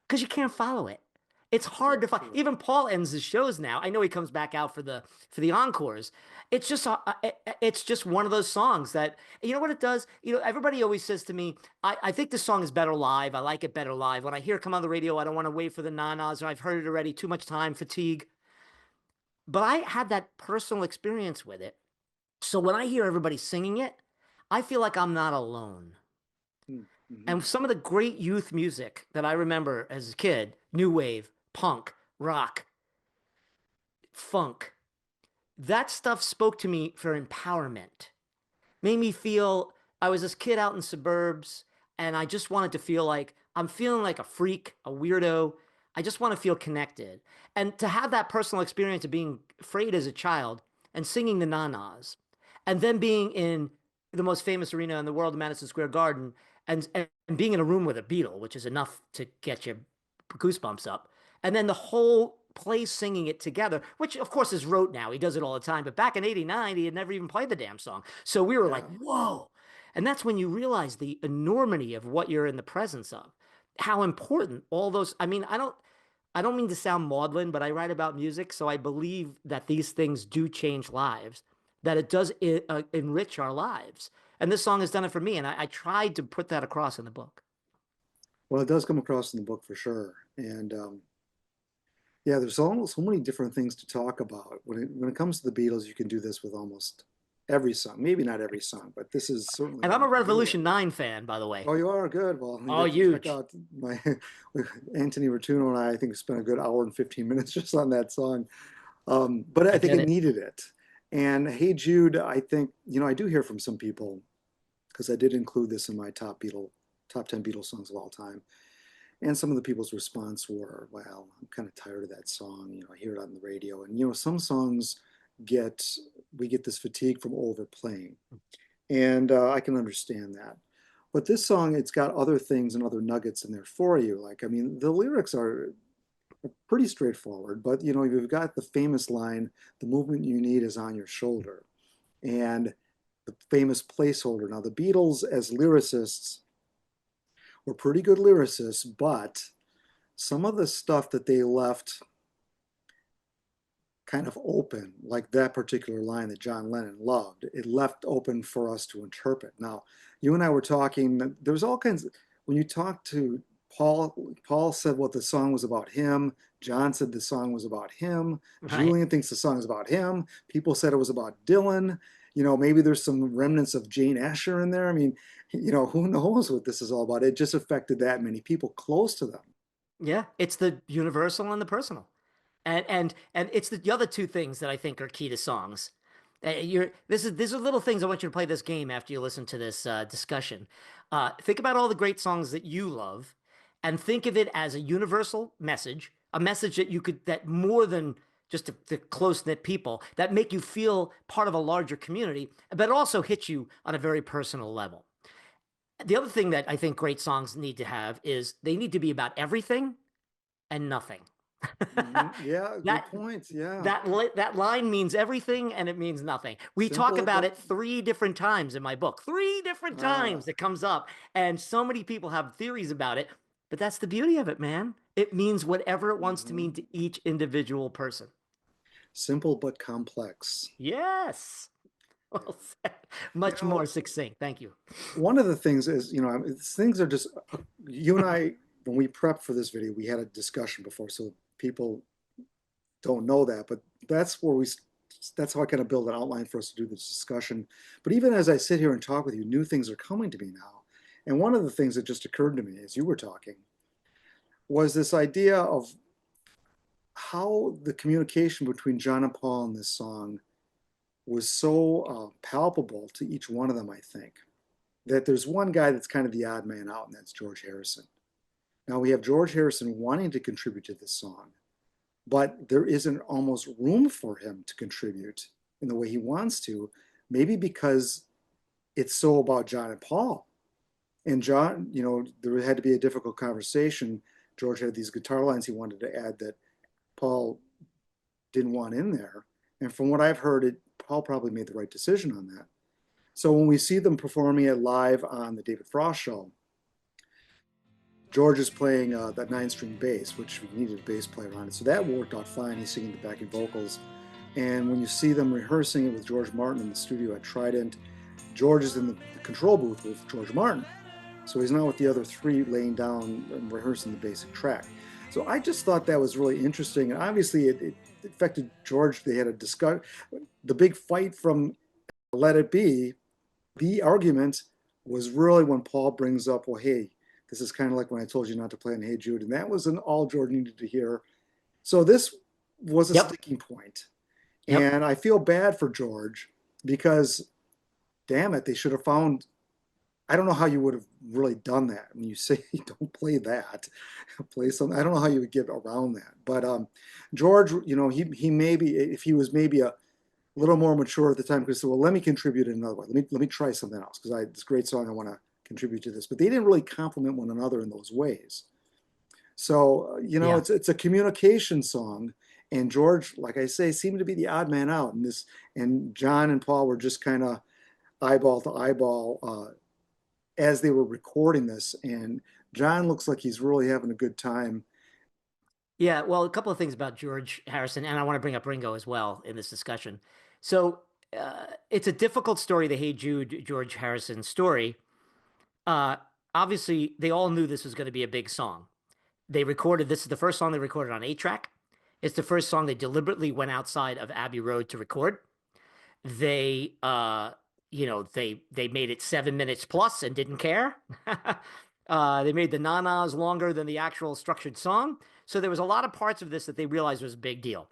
because you can't follow it. It's hard Sure, to find. sure. Even Paul ends his shows now. I know he comes back out for the encores. It's just one of those songs that you know what it does. Everybody always says to me, "I think this song is better live. I like it better live. When I hear it come on the radio, I don't want to wait for the nanas, or I've heard it already. Too much time, fatigue." But I had that personal experience with it. So when I hear everybody singing it, I feel like I'm not alone. Mm-hmm. And some of the great youth music that I remember as a kid, new wave, punk, rock, funk, that stuff spoke to me for empowerment. Made me feel I was this kid out in suburbs and I just wanted to feel like I'm feeling like a freak, a weirdo. I just want to feel connected. And to have that personal experience of being afraid as a child and singing the nanas and then being in the most famous arena in the world, Madison Square Garden, and being in a room with a Beatle, which is enough to get your goosebumps up. and then the whole place singing it together, which of course is rote now. He does it all the time, but back in '89, he had never even played the damn song. So we were like, Yeah. whoa. And that's when you realize the enormity of what you're in the presence of, how important all those, I mean, I don't mean to sound maudlin, but I write about music, so I believe that these things do change lives, that it does enrich our lives. And this song has done it for me, and I tried to put that across in the book. Well, it does come across in the book for sure. And yeah, there's almost so many different things to talk about. When it comes to the Beatles, you can do this with almost every song. Maybe not every song, but this is certainly And I'm one a you can do it with. Revolution 9 fan, by the way. Oh, you are good. Well, you Oh, have to check huge. out my Anthony Rotuno and I think spent a good hour and 15 minutes just on that song. But I I think get it it. needed it. And Hey Jude, I think, I do hear from some people because I did include this in my top 10 Beatles songs of all time. And some of the people's response were, well, I'm kind of tired of that song. I hear it on the radio. And, some songs get, we get this fatigue from overplaying. And I can understand that. But this song, it's got other things and other nuggets in there for you. Like, I mean, the lyrics are pretty straightforward, but, you've got the famous line, the movement you need is on your shoulder. And the famous placeholder. Now, the Beatles, as lyricists, were pretty good lyricists, but some of the stuff that they left kind of open, like that particular line that John Lennon loved, it left open for us to interpret. Now, you and I were talking, there's all kinds of, when you talk to Paul said what the song was about him. John said the song was about him. Right. Julian thinks the song is about him. People said it was about Dylan. Maybe there's some remnants of Jane Asher in there. I mean, who knows what this is all about? It just affected that many people close to them. Yeah, it's the universal and the personal. And it's the other two things that I think are key to songs. These are little things I want you to play this game after you listen to this discussion. Think about all the great songs that you love, and think of it as a universal message, a message that you could that more than just the close knit people that make you feel part of a larger community, but also hit you on a very personal level. The other thing that I think great songs need to have is they need to be about everything and nothing. Hmm. Yeah, good that points. Yeah. that line means everything and it means nothing. We talk Simple about but it three different times in my book. Three different uh, times it comes up, and so many people have theories about it. But that's the beauty of it, man. It means whatever it wants to mhm. mean to each individual person. Simple but complex. Yes. Yeah. Well said. You Much more know, succinct. Thank you. one of the things is, things are just, you and I, when we prepped for this video, we had a discussion before, so people don't know that, but that's where that's how I kind of build an outline for us to do this discussion. But even as I sit here and talk with you, new things are coming to me now. And one of the things that just occurred to me as you were talking was this idea of how the communication between John and Paul in this song was so palpable to each one of them, I think, that there's one guy that's kind of the odd man out, and that's George Harrison. Now we have George Harrison wanting to contribute to this song, but there isn't almost room for him to contribute in the way he wants to, maybe because it's so about John and Paul. And John, there had to be a difficult conversation. George had these guitar lines he wanted to add that Paul didn't want in there. And from what I've heard, Paul probably made the right decision on that. So when we see them performing it live on the David Frost show, George is playing that 9-string bass, which we needed a bass player on it. So that worked out fine. He's singing the backing vocals. And when you see them rehearsing it with George Martin in the studio at Trident, George is in the control booth with George Martin. So he's not with the other three laying down and rehearsing the basic track. So I just thought that was really interesting. And obviously it affected George. They had a discussion. The big fight from Let It Be, the argument was really when Paul brings up, well, hey, this is kind of like when I told you not to play on Hey Jude. And that was all George needed to hear. So this was a Yep. sticking point. Yep. And I feel bad for George because, damn it, they should have found. I don't know how you would have really done that when you say don't play that, play something. I don't know how you would get around that. But George, he maybe if he was maybe a little more mature at the time, because well, let me contribute in another way. Let me try something else because this great song I want to contribute to this. But they didn't really complement one another in those ways. So, Yeah. it's a communication song. And George, like I say, seemed to be the odd man out in this. And John and Paul were just kind of eyeball to eyeball as they were recording this. And John looks like he's really having a good time. Yeah, well, a couple of things about George Harrison, and I want to bring up Ringo as well in this discussion. So, it's a difficult story, the Hey Jude George Harrison story. Uh, Obviously, they all knew this was going to be a big song. They recorded this is the first song they recorded on 8 track. It's the first song they deliberately went outside of Abbey Road to record. They they made it 7 minutes plus and didn't care. They made the na-nas longer than the actual structured song. So there was a lot of parts of this that they realized was a big deal.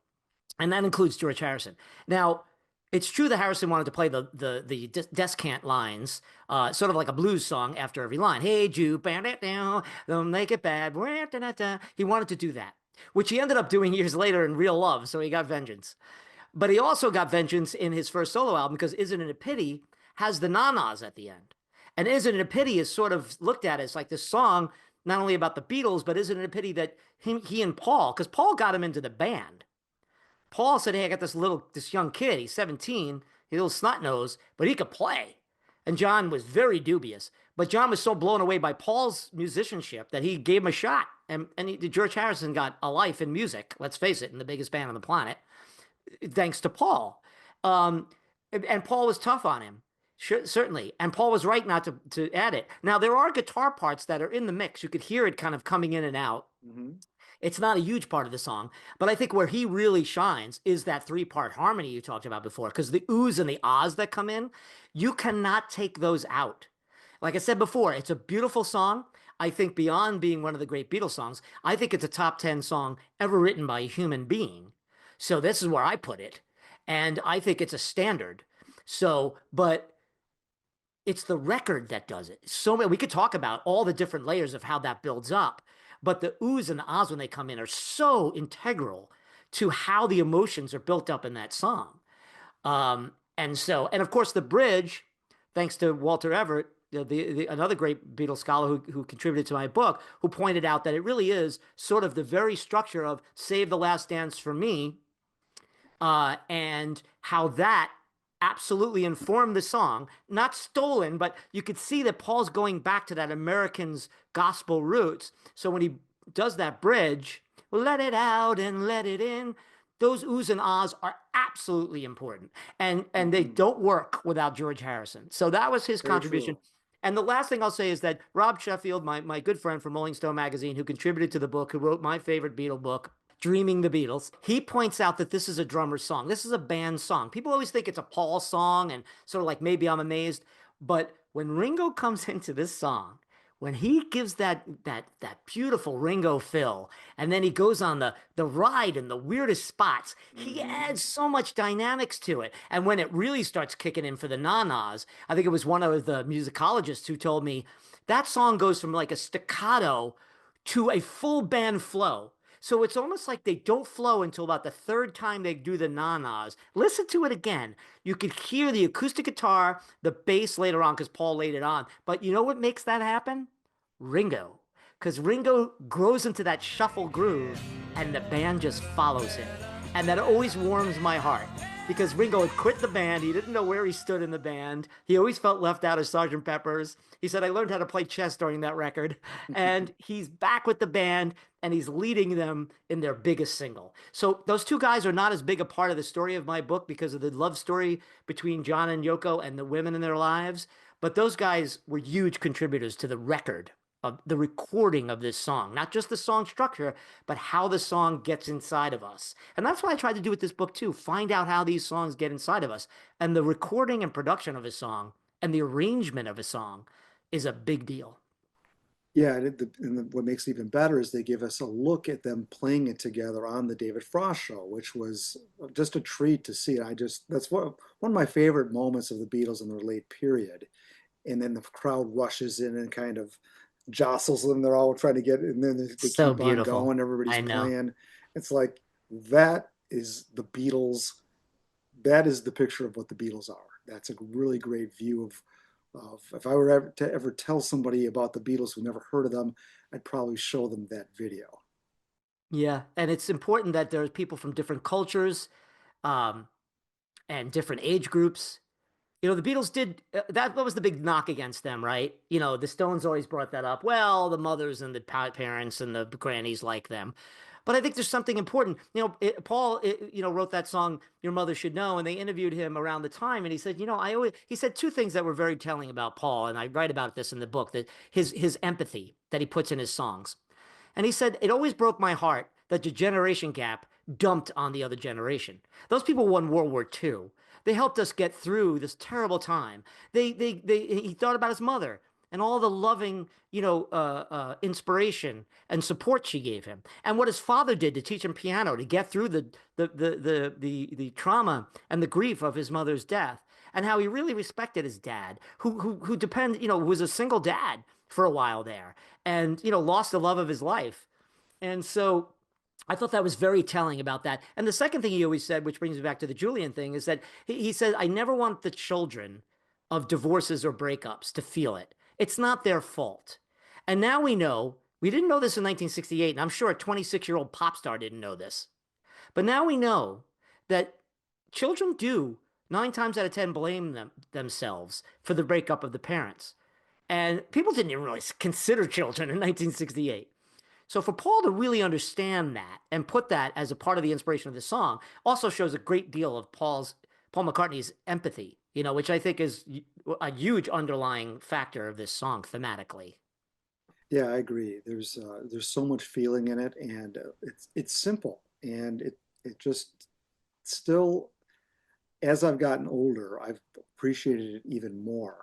And that includes George Harrison. Now, it's true that Harrison wanted to play the descant lines, sort of like a blues song after every line. Hey Jude, bam it down, don't make it bad. He wanted to do that, which he ended up doing years later in Real Love. So he got vengeance. But he also got vengeance in his first solo album because Isn't It a Pity has the na-nas at the end. And Isn't It a Pity is sort of looked at as like this song, not only about the Beatles, but isn't it a pity that he and Paul, because Paul got him into the band. Paul said, "Hey, I got this young kid. He's 17. He's a little snot nose, but he could play." And John was very dubious. But John was so blown away by Paul's musicianship that he gave him a shot. George Harrison got a life in music, let's face it, in the biggest band on the planet, thanks to Paul. Um, and Paul was tough on him, certainly. And Paul was right not to add it. Now, there are guitar parts that are in the mix. You could hear it kind of coming in and out. Mm-hmm. It's not a huge part of the song, but I think where he really shines is that 3 part harmony you talked about before, because the oohs and the ahs that come in, you cannot take those out. Like I said before, it's a beautiful song. I think beyond being one of the great Beatles songs, I think it's a top 10 song ever written by a human being. So this is where I put it. And I think it's a standard. So, but it's the record that does it. So we could talk about all the different layers of how that builds up, but the oohs and the ahs when they come in are so integral to how the emotions are built up in that song. And of course, the bridge, thanks to Walter Everett, another great Beatles scholar who contributed to my book, who pointed out that it really is sort of the very structure of "Save the Last Dance for Me," and how that absolutely informed the song. Not stolen, but you could see that Paul's going back to that American's gospel roots. So when he does that bridge, let it out and let it in, those oohs and ahs are absolutely important. And they Mm-hmm. don't work without George Harrison. So that was his Very contribution. true. And the last thing I'll say is that Rob Sheffield, my good friend from Rolling Stone magazine, who contributed to the book, who wrote my favorite Beatle book, Dreaming the Beatles, he points out that this is a drummer's song. This is a band song. People always think it's a Paul song and sort of like Maybe I'm Amazed. But when Ringo comes into this song, when he gives that beautiful Ringo fill, and then he goes on the ride in the weirdest spots, he Mm-hmm. adds so much dynamics to it. And when it really starts kicking in for the na-nas, I think it was one of the musicologists who told me that song goes from like a staccato to a full band flow. So it's almost like they don't flow until about the third time they do the na-nas. Listen to it again. You could hear the acoustic guitar, the bass later on because Paul laid it on. But you know what makes that happen? Ringo. Because Ringo grows into that shuffle groove and the band just follows him. And that always warms my heart because Ringo had quit the band. He didn't know where he stood in the band. He always felt left out of Sergeant Pepper's. He said, I learned how to play chess during that record. And he's back with the band and he's leading them in their biggest single. So those two guys are not as big a part of the story of my book because of the love story between John and Yoko and the women in their lives. But those guys were huge contributors to the record of the recording of this song, not just the song structure, but how the song gets inside of us. And that's what I tried to do with this book too, find out how these songs get inside of us. And the recording and production of a song and the arrangement of a song is a big deal. Yeah, what makes it even better is they give us a look at them playing it together on the David Frost show, which was just a treat to see. That's one of my favorite moments of the Beatles in their late period. And then the crowd rushes in and kind of jostles them. They're all trying to get, and then they So keep on beautiful. going. Everybody's I know. playing. It's like that is the Beatles. That is the picture of what the Beatles are. That's a really great view If I were ever to ever tell somebody about the Beatles who never heard of them, I'd probably show them that video. Yeah, and it's important that there's people from different cultures, um, and different age groups. The Beatles did that. That was the big knock against them, right? The Stones always brought that up. Well, the mothers and the parents and the grannies like them, but I think there's something important. Paul, wrote that song "Your Mother Should Know," and they interviewed him around the time, and he said, he said two things that were very telling about Paul, and I write about this in the book, that his empathy that he puts in his songs. And he said, it always broke my heart that the generation gap dumped on the other generation. Those people won World War II. They helped us get through this terrible time. He thought about his mother and all the loving, inspiration and support she gave him, and what his father did to teach him piano to get through the trauma and the grief of his mother's death, and how he really respected his dad, who depend, was a single dad for a while there, and lost the love of his life. And so I thought that was very telling about that. And the second thing he always said, which brings me back to the Julian thing, is that he said, I never want the children of divorces or breakups to feel it. It's not their fault. And now we know, we didn't know this in 1968, and I'm sure a 26-year-old pop star didn't know this. But now we know that children do 9 times out of 10 blame themselves for the breakup of the parents. And people didn't even really consider children in 1968. So for Paul to really understand that and put that as a part of the inspiration of the song also shows a great deal of Paul McCartney's empathy, which I think is a huge underlying factor of this song thematically. Yeah, I agree. There's so much feeling in it, and it's simple, and it just still, as I've gotten older, I've appreciated it even more.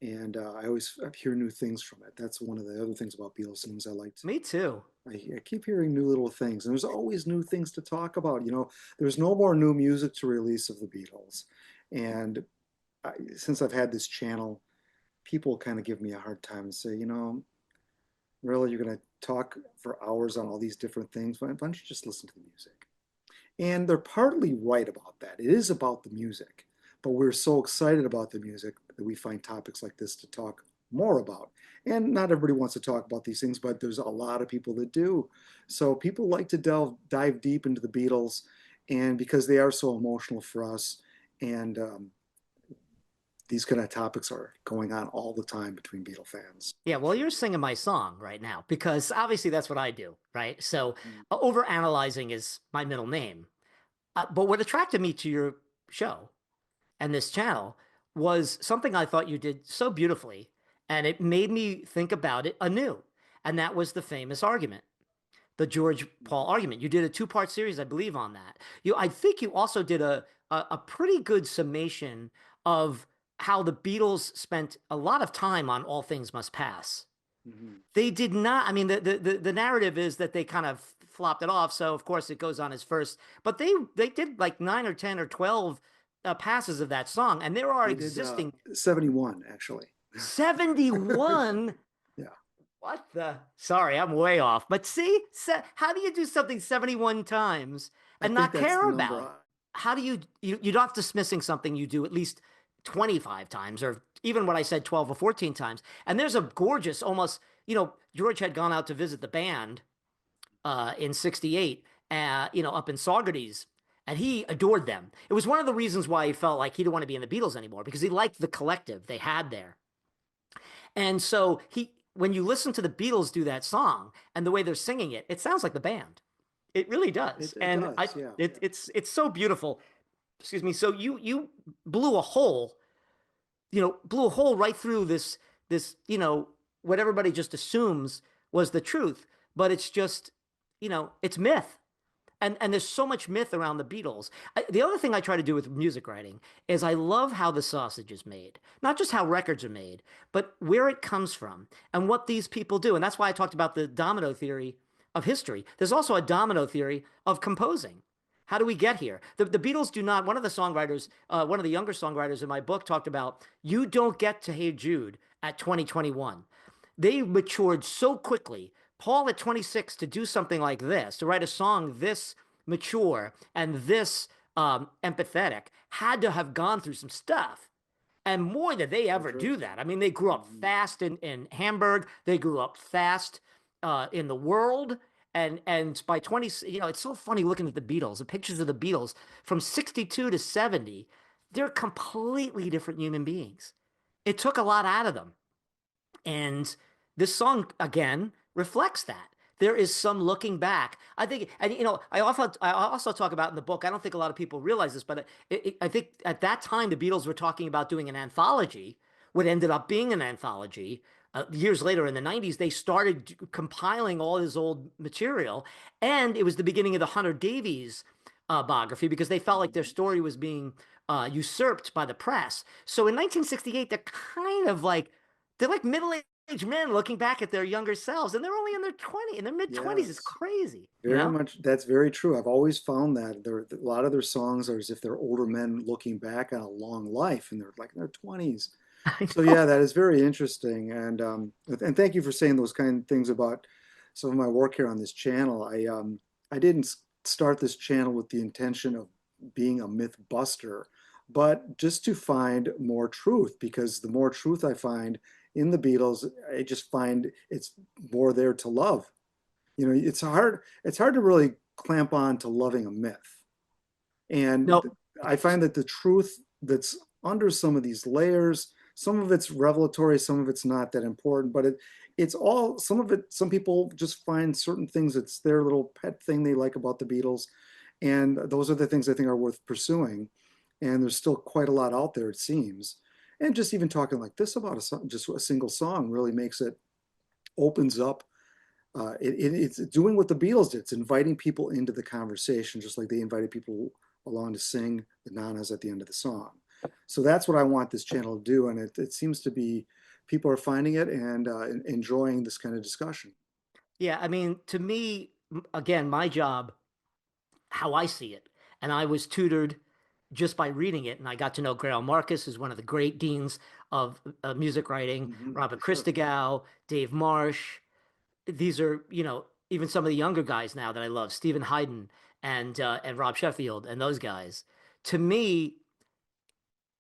And I always hear new things from it. That's one of the other things about Beatles songs I liked. Me too. I keep hearing new little things, and there's always new things to talk about. There's no more new music to release of the Beatles, and since I've had this channel, people kind of give me a hard time and say, really, you're going to talk for hours on all these different things? Why don't you just listen to the music? And they're partly right about that. It is about the music, but we're so excited about the music that we find topics like this to talk more about. And not everybody wants to talk about these things, but there's a lot of people that do. So people like to dive deep into the Beatles, and because they are so emotional for us, and these kind of topics are going on all the time between Beatle fans. Yeah, well, you're singing my song right now because obviously that's what I do, right? So Mm. over analyzing is my middle name. But what attracted me to your show and this channel was something I thought you did so beautifully, and it made me think about it anew. And that was the famous argument, the George Paul argument. You did a two-part series, I believe, on that. I think you also did a pretty good summation of how the Beatles spent a lot of time on All Things Must Pass. Mhm. They did not. I mean, the narrative is that they kind of flopped it off. So of course it goes on as first, but they did like 9 or 10 or 12 passes of that song, and there are They did existing 71, actually. 71. Yeah, What the? Sorry, I'm way off. But see, how do you do something 71 times I and think not that's the care number. about it? How do you're not dismissing something you do at least 25 times, or even what I said 12 or 14 times. And there's a gorgeous, almost, George had gone out to visit the band in 68, up in Saugerties, and he adored them. It was one of the reasons why he felt like he didn't want to be in the Beatles anymore, because he liked the collective they had there. And so when you listen to the Beatles do that song and the way they're singing it, it sounds like the band. It really does. It And does, yeah. it's so beautiful. Excuse me. So you blew a hole, blew a hole right through this, what everybody just assumes was the truth, but it's just, it's myth. And there's so much myth around the Beatles. The other thing I try to do with music writing is I love how the sausage is made, not just how records are made, but where it comes from and what these people do. And that's why I talked about the domino theory of history. There's also a domino theory of composing. How do we get here? The Beatles do not. One of the songwriters, one of the younger songwriters in my book, talked about you don't get to Hey Jude at 2021. They matured so quickly. Paul at 26 to do something like this, to write a song this mature and this empathetic, had to have gone through some stuff. And more did they So ever true. do that. I mean, they grew up Mhm. fast in Hamburg. They grew up fast in the world. And by 20, it's so funny looking at the Beatles, the pictures of the Beatles from 62 to 70. They're completely different human beings. It took a lot out of them. And this song again reflects that. There is some looking back. I think, and I also talk about in the book. I don't think a lot of people realize this, but I think at that time the Beatles were talking about doing an anthology. What ended up being an anthology. Years later in the 90s, they started compiling all this old material. And it was the beginning of the Hunter Davies biography because they felt like their Mhm. story was being usurped by the press. So in 1968, they're like middle-aged men looking back at their younger selves, and they're only in their mid-20s. It's Yes. crazy, you Very know? much. That's very true. I've always found that a lot of their songs are as if they're older men looking back on a long life, and they're like in their 20s. I So yeah, know. that is very interesting. And thank you for saying those kind of things about some of my work here on this channel. I didn't start this channel with the intention of being a myth buster, but just to find more truth, because the more truth I find in the Beatles, I just find it's more there to love. You know, it's hard to really clamp on to loving a myth. And No, I find that the truth that's under some of these layers, some of it's revelatory, some of it's not that important, but it's all, some of it, some people just find certain things, it's their little pet thing they like about the Beatles. And those are the things I think are worth pursuing. And there's still quite a lot out there, it seems. And just even talking like this about just a single song really makes it, opens up, it's doing what the Beatles did. It's inviting people into the conversation, just like they invited people along to sing the nanas at the end of the song. So that's what I want this channel to do, and it seems to be people are finding it and enjoying this kind of discussion. yeah, I mean, to me, again, my job, how I see it, and I was tutored just by reading it, and I got to know Grail Marcus, who's one of the great deans of music writing, For Robert sure. Christgau, Dave Marsh. These are, even some of the younger guys now that I love, Stephen Hayden and Rob Sheffield and those guys. To me,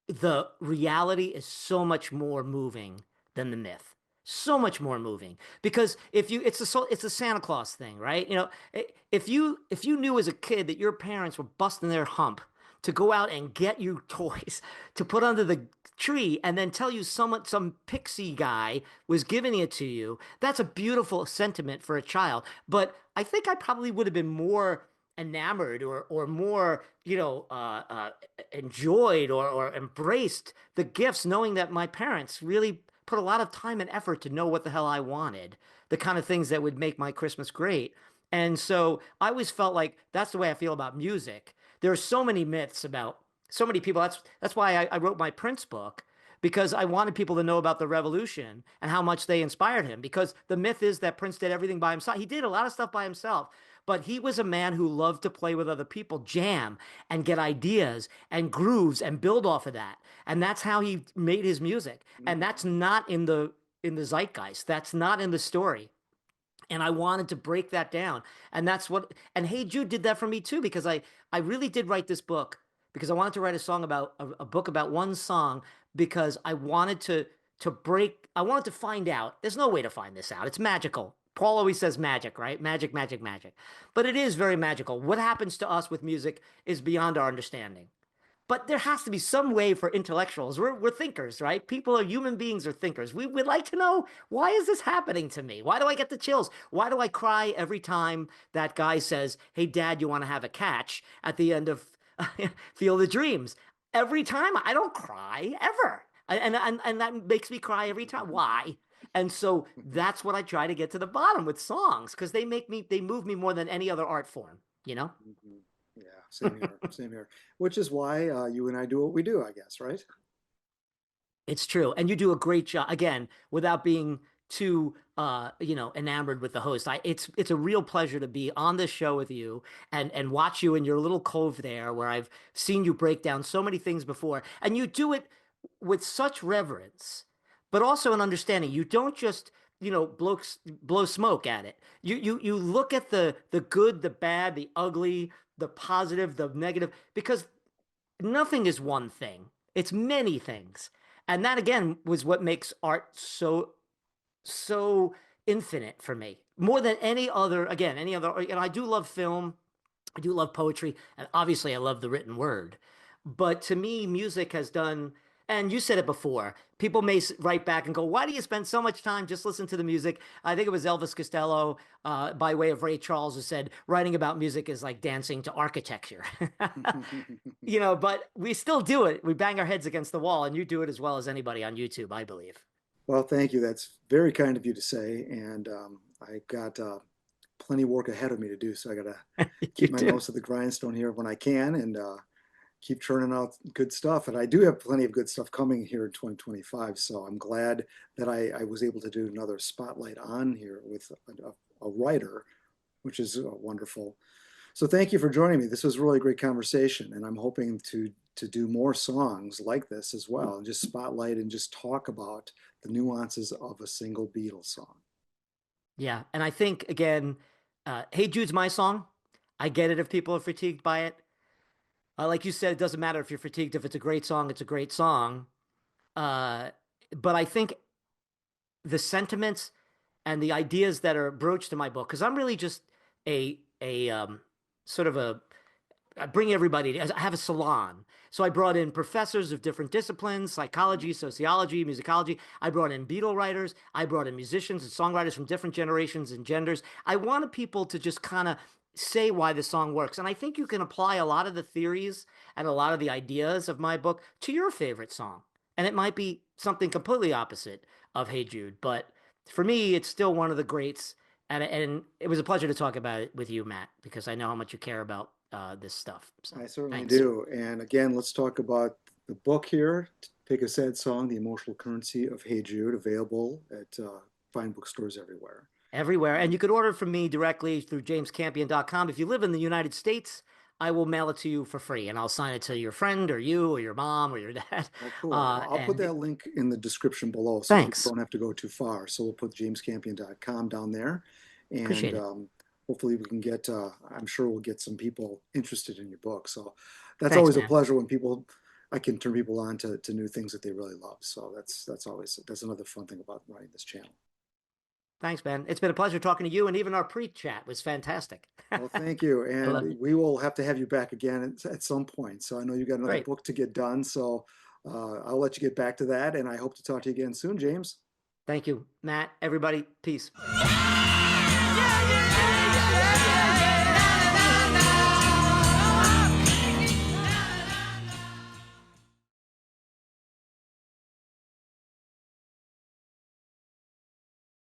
the reality is so much more moving than the myth. So much more moving because if you it's a Santa Claus thing, right? If you knew as a kid that your parents were busting their hump to go out and get you toys to put under the tree and then tell you some pixie guy was giving it to you, that's a beautiful sentiment for a child. But I think I probably would have been more enamored or more enjoyed or embraced the gifts knowing that my parents really put a lot of time and effort to know what the hell I wanted, the kind of things that would make my Christmas great. And so I always felt like that's the way I feel about music. There are so many myths about so many people. That's why I wrote my Prince book, because I wanted people to know about the revolution and how much they inspired him. Because the myth is that Prince did everything by himself. He did a lot of stuff by himself, but he was a man who loved to play with other people, jam and get ideas and grooves and build off of that. And that's how he made his music. And Mhm. that's not in the zeitgeist. That's not in the story. And I wanted to break that down. And Hey Jude did that for me too, because I really did write this book because I wanted to write a song about a book about one song because I wanted I wanted to find out. There's no way to find this out. It's magical. Paul always says magic, right? Magic, magic, magic. But it is very magical. What happens to us with music is beyond our understanding. But there has to be some way for intellectuals. We're thinkers, right? People are human beings are thinkers. We would like to know, why is this happening to me? Why do I get the chills? Why do I cry every time that guy says, "Hey, Dad, you want to have a catch?" at the end of Field of Dreams? Every time I don't cry ever. And that makes me cry every time. Why? And so that's what I try to get to the bottom with songs because they move me more than any other art form, you know? Mhm. Yeah, same here, same here. Which is why you and I do what we do, I guess, right? It's true. And you do a great job again without being too enamored with the host. It's a real pleasure to be on this show with you and watch you in your little cove there where I've seen you break down so many things before. And you do it with such reverence, but also an understanding. You don't just, blow smoke at it. You look at the good, the bad, the ugly, the positive, the negative, because nothing is one thing. It's many things. And that again was what makes art so infinite for me. More than any other, again, any other, and I do love film, I do love poetry, and obviously I love the written word. But to me, music has done, and you said it before, people may write back and go, why do you spend so much time just listening to the music? I think it was Elvis Costello, by way of Ray Charles, who said, writing about music is like dancing to architecture. But we still do it. We bang our heads against the wall, and you do it as well as anybody on YouTube, I believe. Well, thank you. That's very kind of you to say. And I got plenty of work ahead of me to do. So I got to You keep my do. nose to the grindstone here when I can and keep churning out good stuff. And I do have plenty of good stuff coming here in 2025. So I'm glad that I was able to do another spotlight on here with a writer, which is wonderful. So thank you for joining me. This was a really great conversation, and I'm hoping to do more songs like this as well, and just spotlight and just talk about the nuances of a single Beatles song. Yeah. And I think, again, Hey Jude's my song. I get it if people are fatigued by it. Like you said, it doesn't matter if you're fatigued. If it's a great song, it's a great song. Uh, but I think the sentiments and the ideas that are broached in my book, because I'm really just a sort of a I bring everybody. I have a salon. So I brought in professors of different disciplines, psychology, sociology, musicology. I brought in Beatle writers. I brought in musicians and songwriters from different generations and genders. I wanted people to just kind of say why the song works. And I think you can apply a lot of the theories and a lot of the ideas of my book to your favorite song. And it might be something completely opposite of Hey Jude, but for me, it's still one of the greats. And it was a pleasure to talk about it with you, Matt, because I know how much you care about this stuff. So I certainly thanks. do. And again, let's talk about the book here. Take a Sad Song, The Emotional Currency of Hey Jude, available at fine bookstores everywhere. Everywhere. And And you could order it from me directly through jamescampion.com. If you live in the United States, I will mail it to you for free and I'll sign it to your friend or you or your mom or your dad. oh, cool. Well, I'll put And that link in the description below so people thanks. don't have to go too far. So we'll put jamescampion.com down there. And Appreciate it. hopefully we can get, I'm sure we'll get some people interested in your book. So that's Thanks, always a man. pleasure when I can turn people on to new things that they really love. So that's another fun thing about running this channel. Thanks, man. It's been a pleasure talking to you. And even our pre-chat was fantastic. Well, thank you. I love And it. we will have to have you back again at some point. So I know you got another Great. book to get done. So I'll let you get back to that. And I hope to talk to you again soon, James. Thank you, Matt. Everybody, peace. Yeah, yeah, yeah, yeah, yeah.